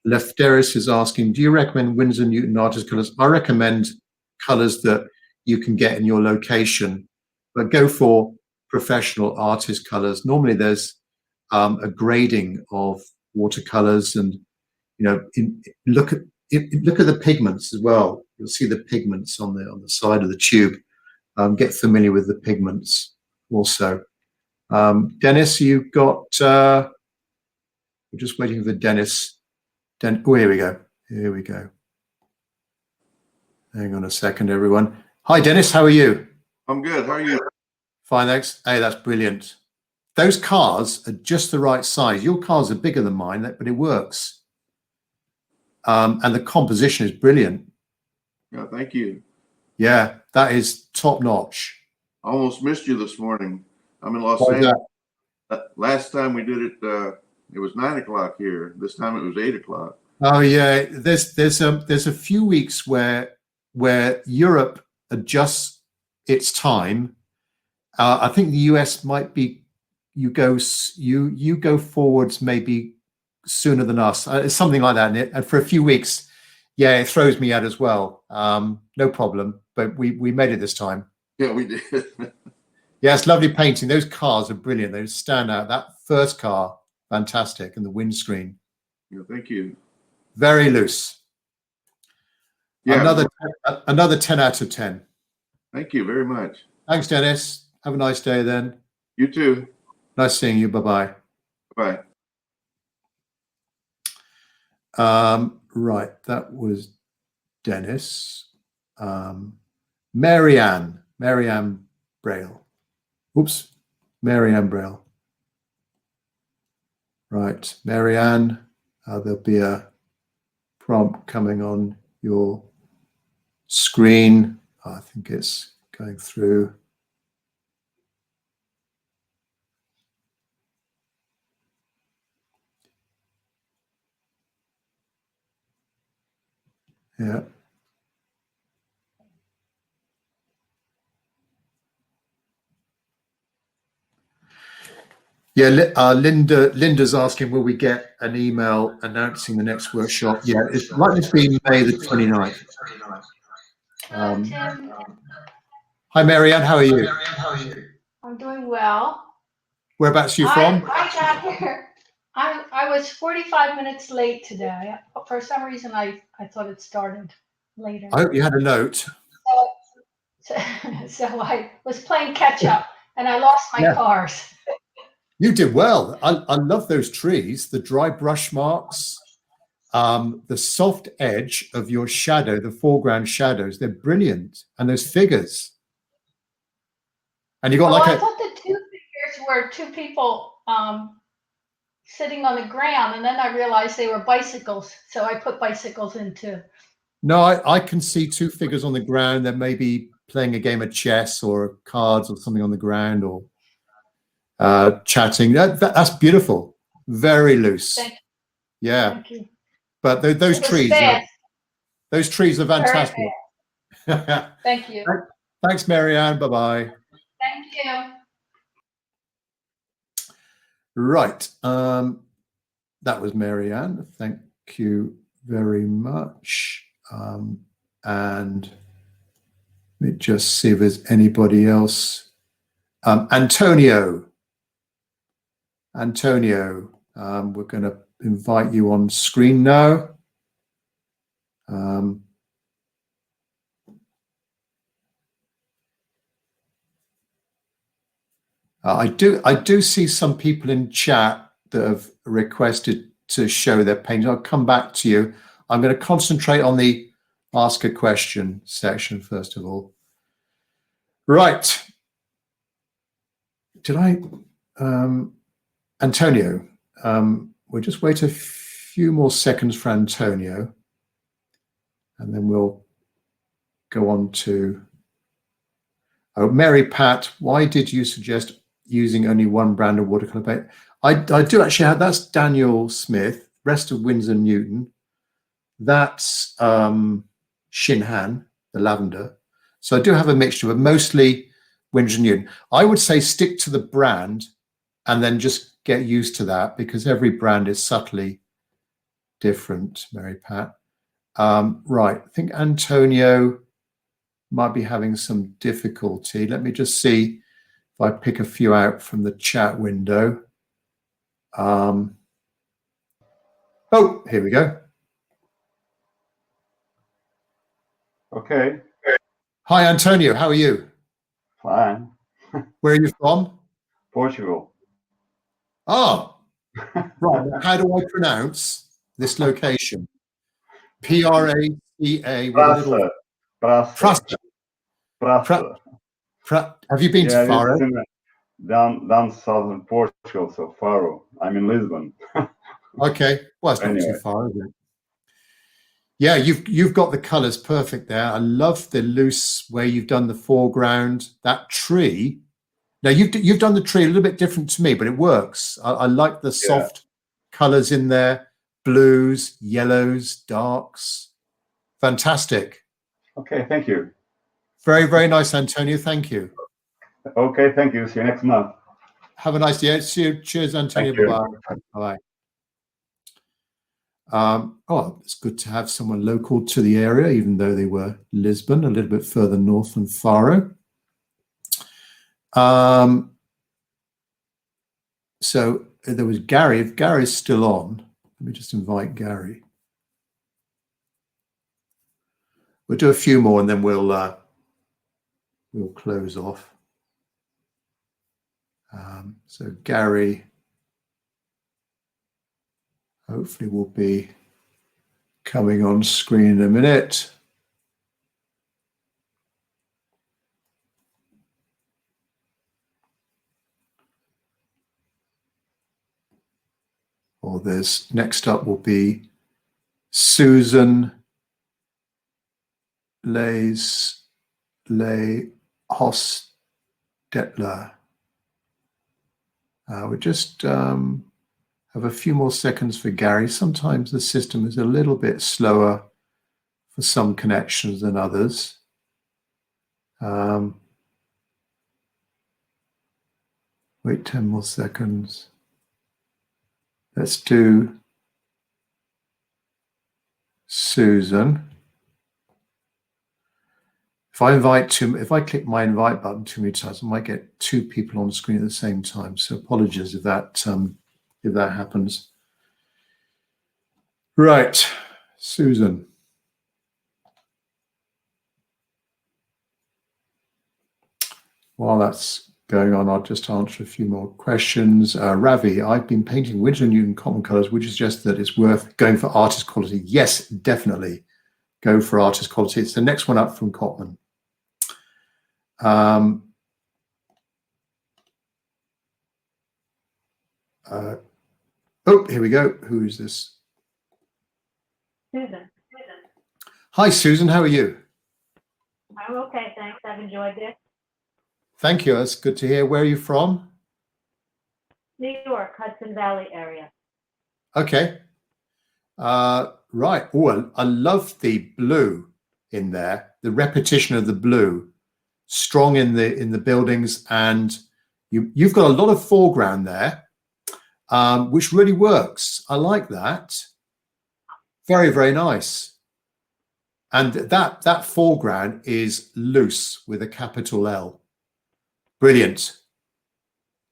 Lefteris is asking, do you recommend Winsor Newton artist colors? I recommend colors that you can get in your location, but go for professional artist colors. Normally there's a grading of watercolors, and look at the pigments as well. You'll see the pigments on the side of the tube. Get familiar with the pigments also. Dennis, you've got we're just waiting for Dennis. Oh, here we go. Here we go. Hang on a second, everyone. Hi, Dennis. How are you? I'm good. How are you? Fine, thanks. Hey, that's brilliant. Those cars are just the right size. Your cars are bigger than mine, but it works. And the composition is brilliant. Yeah, thank you. Yeah, that is top notch. I almost missed you this morning. I'm in Los Why is Angeles. Last time we did it, it was 9 o'clock here. This time it was 8 o'clock. Oh yeah, there's a few weeks where Europe adjusts its time. I think the US might be you go forwards maybe sooner than us. It's something like that. And for a few weeks, yeah, it throws me out as well. No problem, but we made it this time. Yeah, we did. Yeah, it's lovely painting. Those cars are brilliant. They stand out. That first car, fantastic, and the windscreen. Yeah, thank you. Very loose. Yeah, Another 10 out of 10. thank you very much. Thanks, Dennis. Have a nice day then. You too. Nice seeing you. Bye-bye. Bye. Right, that was Dennis. Marianne Braille. Oops, Marianne Braille. Right, Marianne, there'll be a prompt coming on your screen. I think it's going through. Yeah. Yeah, Linda's asking, will we get an email announcing the next workshop? Yeah, it's likely to be May the 29th. Tim. Hi, Marianne, how are you? I'm doing well. Whereabouts are you from? I got here. I was 45 minutes late today. For some reason, I thought it started later. I hope you had a note. So I was playing catch up, and I lost my cars. You did well. I love those trees, the dry brush marks, the soft edge of your shadow, the foreground shadows. They're brilliant. And those figures. And you got I thought the two figures were two people sitting on the ground, and then I realized they were bicycles. So I put bicycles in too. No, I can see two figures on the ground. They may be playing a game of chess or cards or something on the ground, or chatting. That's beautiful. Very loose. Thank you. Yeah. Thank you. But those trees are fantastic. Thank you. Thanks, Marianne. Bye-bye. Thank you. Right. That was Marianne. Thank you very much. And let me just see if there's anybody else. Antonio, we're going to invite you on screen now. I do see some people in chat that have requested to show their paintings. I'll come back to you. I'm going to concentrate on the ask a question section first of all. Right. Did I, Antonio, we'll just wait a few more seconds for Antonio, and then we'll go on to, oh, Mary Pat, why did you suggest using only one brand of watercolor paint? I do actually have, that's Daniel Smith, rest of Winsor Newton. That's Shinhan, the lavender. So I do have a mixture, but mostly Winsor Newton. I would say stick to the brand and then just get used to that, because every brand is subtly different, Mary Pat. Right, I think Antonio might be having some difficulty. Let me just see if I pick a few out from the chat window. Oh, here we go. Okay, Hi, Antonio. How are you? fine. Where are you from? Portugal. Oh, right. How do I pronounce this location? Praca with a little Praça. Praça. Have you been Yeah, to Faro? it's in down southern Portugal, so Faro. I'm in Lisbon. Okay, well, it's not Anyway. too far, is it? Yeah, you've got the colours perfect there. I love the loose way you've done the foreground. That tree. Now you've done the tree a little bit different to me, but it works. I like the soft colours in there, blues, yellows, darks. Fantastic. Okay, thank you. Very, very nice, Antonio. Thank you. Okay, thank you. See you next month. Have a nice day. See you. Cheers, Antonio. Thank you. Bye-bye. Bye. Oh, it's good to have someone local to the area, even though they were Lisbon, a little bit further north than Faro. So there was Gary. If Gary's still on, let me just invite Gary. We'll do a few more and then we'll close off. So Gary hopefully will be coming on screen in a minute. Or there's, next up will be Susan Le Hostetler. We just have a few more seconds for Gary. Sometimes the system is a little bit slower for some connections than others. Wait 10 more seconds. Let's do Susan. If I click my invite button too many times, I might get two people on screen at the same time. So apologies if that happens. Right, Susan. While that's going on, I'll just answer a few more questions. Ravi, I've been painting Winsor Newton common colors, which suggests that it's worth going for artist quality. Yes, definitely go for artist quality. It's the next one up from Cotman. Oh, here we go. Who is this? Susan. Hi, Susan. How are you? I'm okay, thanks. I've enjoyed it. Thank you. That's good to hear. Where are you from? New York, Hudson Valley area. Okay. Right. Oh, I love the blue in there. the repetition of the blue, strong in the buildings, and you've got a lot of foreground there, which really works. I like that. Very, very nice. And that foreground is loose with a capital L. Brilliant.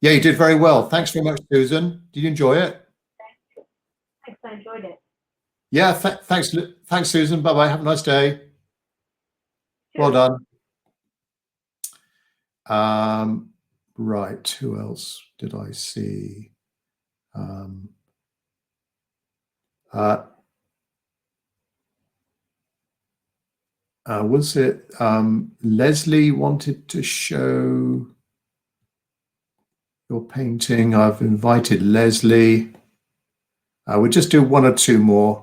Yeah, you did very well. Thanks very much, Susan. Did you enjoy it? Thanks, I enjoyed it. Yeah, thanks, Susan. Bye-bye. Have a nice day. Well done. Right, who else did I see? Was it Leslie wanted to show your painting? I've invited Leslie. We'll just do one or two more.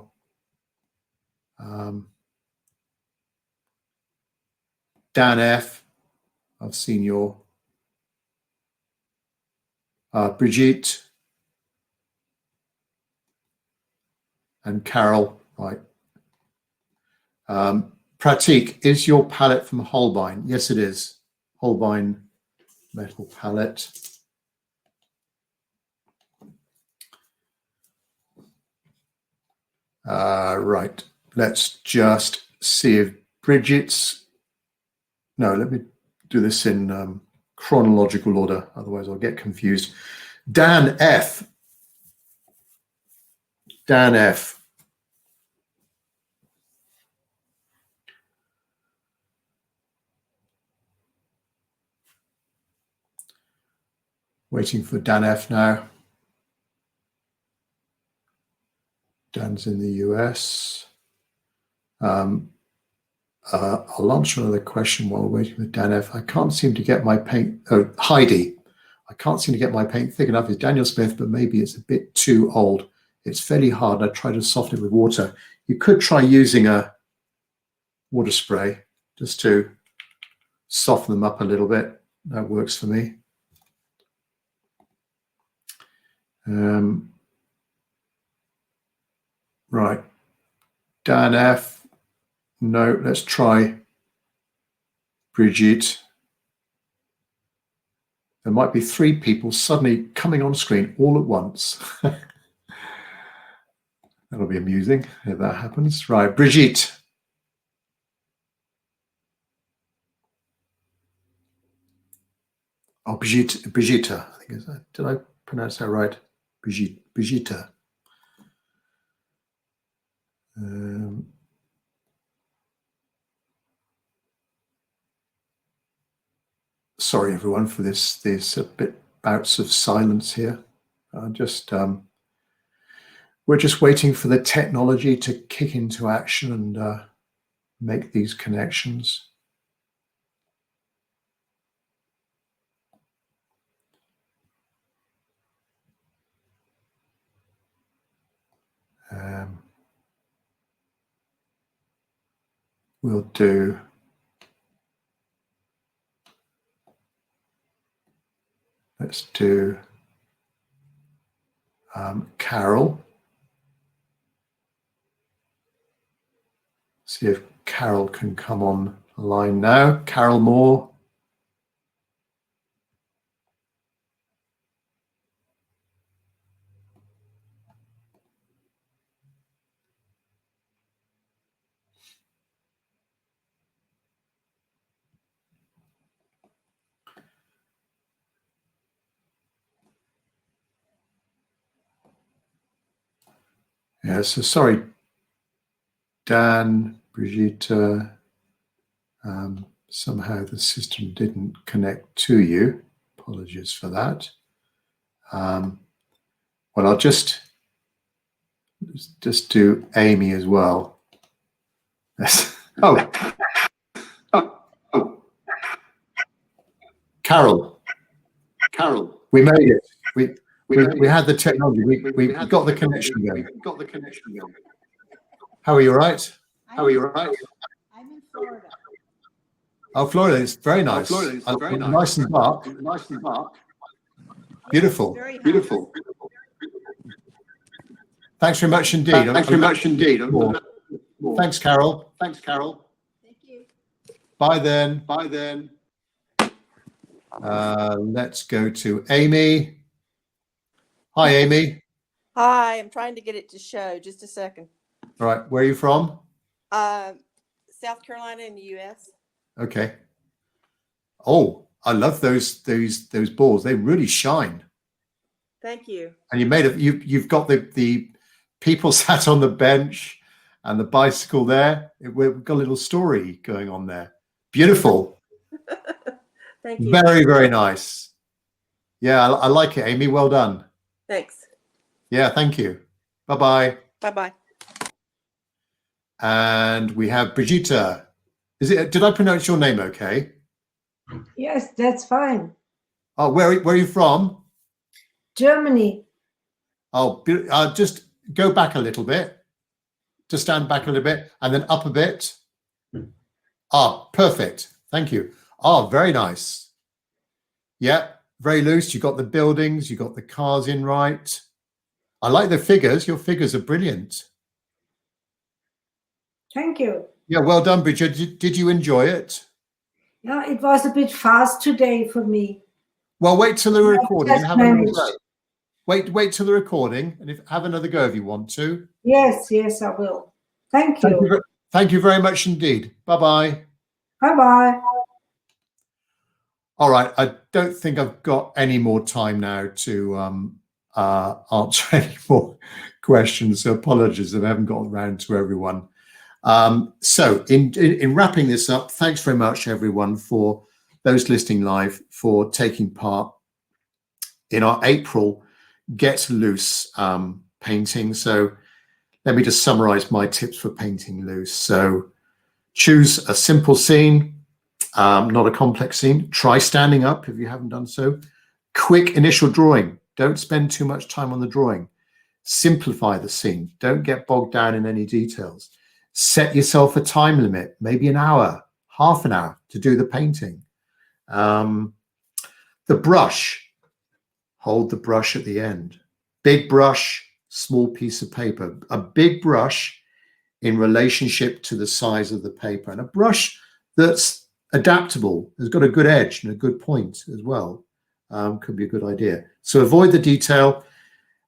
Dan F, I've seen your Brigitte and Carol, right. Pratik, is your palette from Holbein? Yes, it is. Holbein metal palette. Right, let's just see if Bridget's, no, let me do this in chronological order, otherwise I'll get confused. Dan F. Dan F. Waiting for Dan F now. Dan's in the US. I'll answer another question while we're waiting for Dan F. I can't seem to get my paint, oh, Heidi. I can't seem to get my paint thick enough. It's Daniel Smith, but maybe it's a bit too old. It's fairly hard. I try to soften it with water. You could try using a water spray just to soften them up a little bit. That works for me. Right, Dan F. No, let's try Brigitte. There might be three people suddenly coming on screen all at once. That'll be amusing if that happens. Right, Brigitte. Oh, Brigitte, I think is that. Did I pronounce that right? Brigitte. Sorry, everyone, for this a bit bouts of silence here. We're just waiting for the technology to kick into action and make these connections. We'll do let's do Carol. See if Carol can come on line now. Carol Moore. Yeah, so sorry, Dan, Brigitte, somehow the system didn't connect to you. Apologies for that. Well, I'll just do Amy as well. Oh. Carol, we made it. We had the technology. We got the connection going. How are you? All right? I'm in Florida. Oh, Florida is very nice. Nice and dark. Beautiful. Thanks very much indeed. Thank you. Thanks, Carol. Thank you. Bye then. Let's go to Amy. Hi, Amy. Hi, I'm trying to get it to show. Just a second. All right, where are you from? South Carolina in the U.S. Okay. Oh, I love those balls. They really shine. Thank you. And you've got the people sat on the bench and the bicycle there. We've got a little story going on there. Beautiful. Thank you. Very, very nice. Yeah, I like it, Amy. Well done. Thanks. Yeah, thank you. Bye-bye. Bye-bye. And we have Brigitte. Did I pronounce your name okay? Yes, that's fine. Oh, where are you from? Germany. Oh, just go back a little bit. Just stand back a little bit and then up a bit. Ah, perfect. Thank you. Oh, very nice. Yeah, very loose. You got the buildings, you got the cars in right. I like the figures. Your figures are brilliant. Thank you. Yeah, well done, Bridget. Did you enjoy it? Yeah, it was a bit fast today for me. Well, wait till the recording. just managed. Wait till the recording, and have another go if you want to. Yes, I will. Thank you. Thank you very much indeed. Bye-bye. Bye-bye. All right, I don't think I've got any more time now to answer any more questions. So apologies if I haven't got around to everyone. So in wrapping this up, thanks very much everyone for those listening live for taking part in our April Get Loose painting. So let me just summarize my tips for painting loose. So choose a simple scene, not a complex scene. Try standing up if you haven't done so. Quick initial drawing. Don't spend too much time on the drawing. Simplify the scene. Don't get bogged down in any details. Set yourself a time limit, maybe an hour, half an hour to do the painting. The brush. Hold the brush at the end. Big brush, small piece of paper. A big brush in relationship to the size of the paper. And a brush that's adaptable, has got a good edge and a good point as well. Could be a good idea. So avoid the detail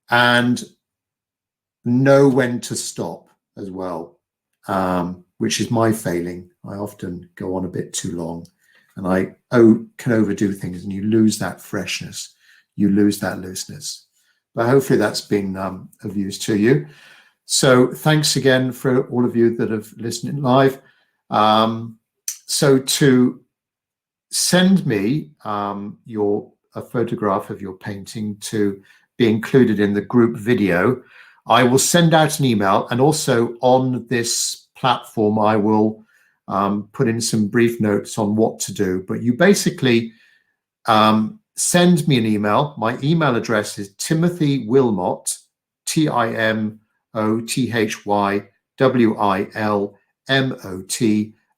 and know when to stop as well, which is my failing. I often go on a bit too long and I can overdo things and you lose that freshness. You lose that looseness. But hopefully that's been of use to you. So thanks again for all of you that have listened live. So to send me a photograph of your painting to be included in the group video, I will send out an email, and also on this platform I will put in some brief notes on what to do. But you basically send me an email. My email address is Timothy Wilmot, TimothyWilmot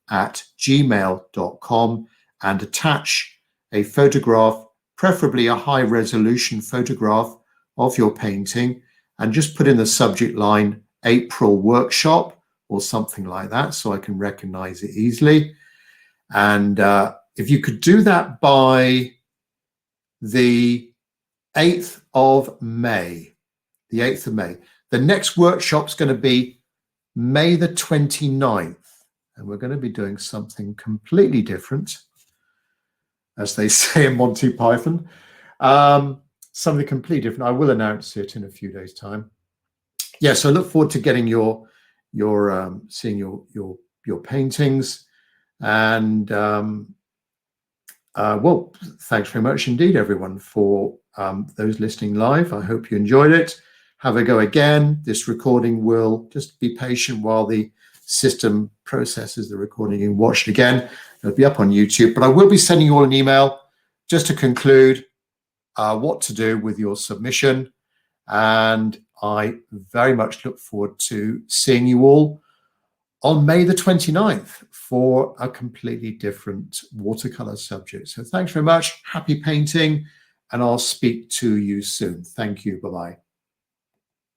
@gmail.com, and attach a photograph, preferably a high resolution photograph of your painting, and just put in the subject line April Workshop or something like that so I can recognize it easily. And if you could do that by the 8th of May, the next workshop's going to be May the 29th, and we're going to be doing something completely different, as they say in Monty Python. Something completely different. I will announce it in a few days' time. Yeah, so I look forward to getting seeing your paintings. And well, thanks very much indeed, everyone, for those listening live. I hope you enjoyed it. Have a go again. This recording will just be patient while the system processes the recording and watch it again. It'll be up on YouTube, but I will be sending you all an email just to conclude what to do with your submission. And I very much look forward to seeing you all on May the 29th for a completely different watercolor subject. So thanks very much. Happy painting, and I'll speak to you soon. Thank you. Bye-bye.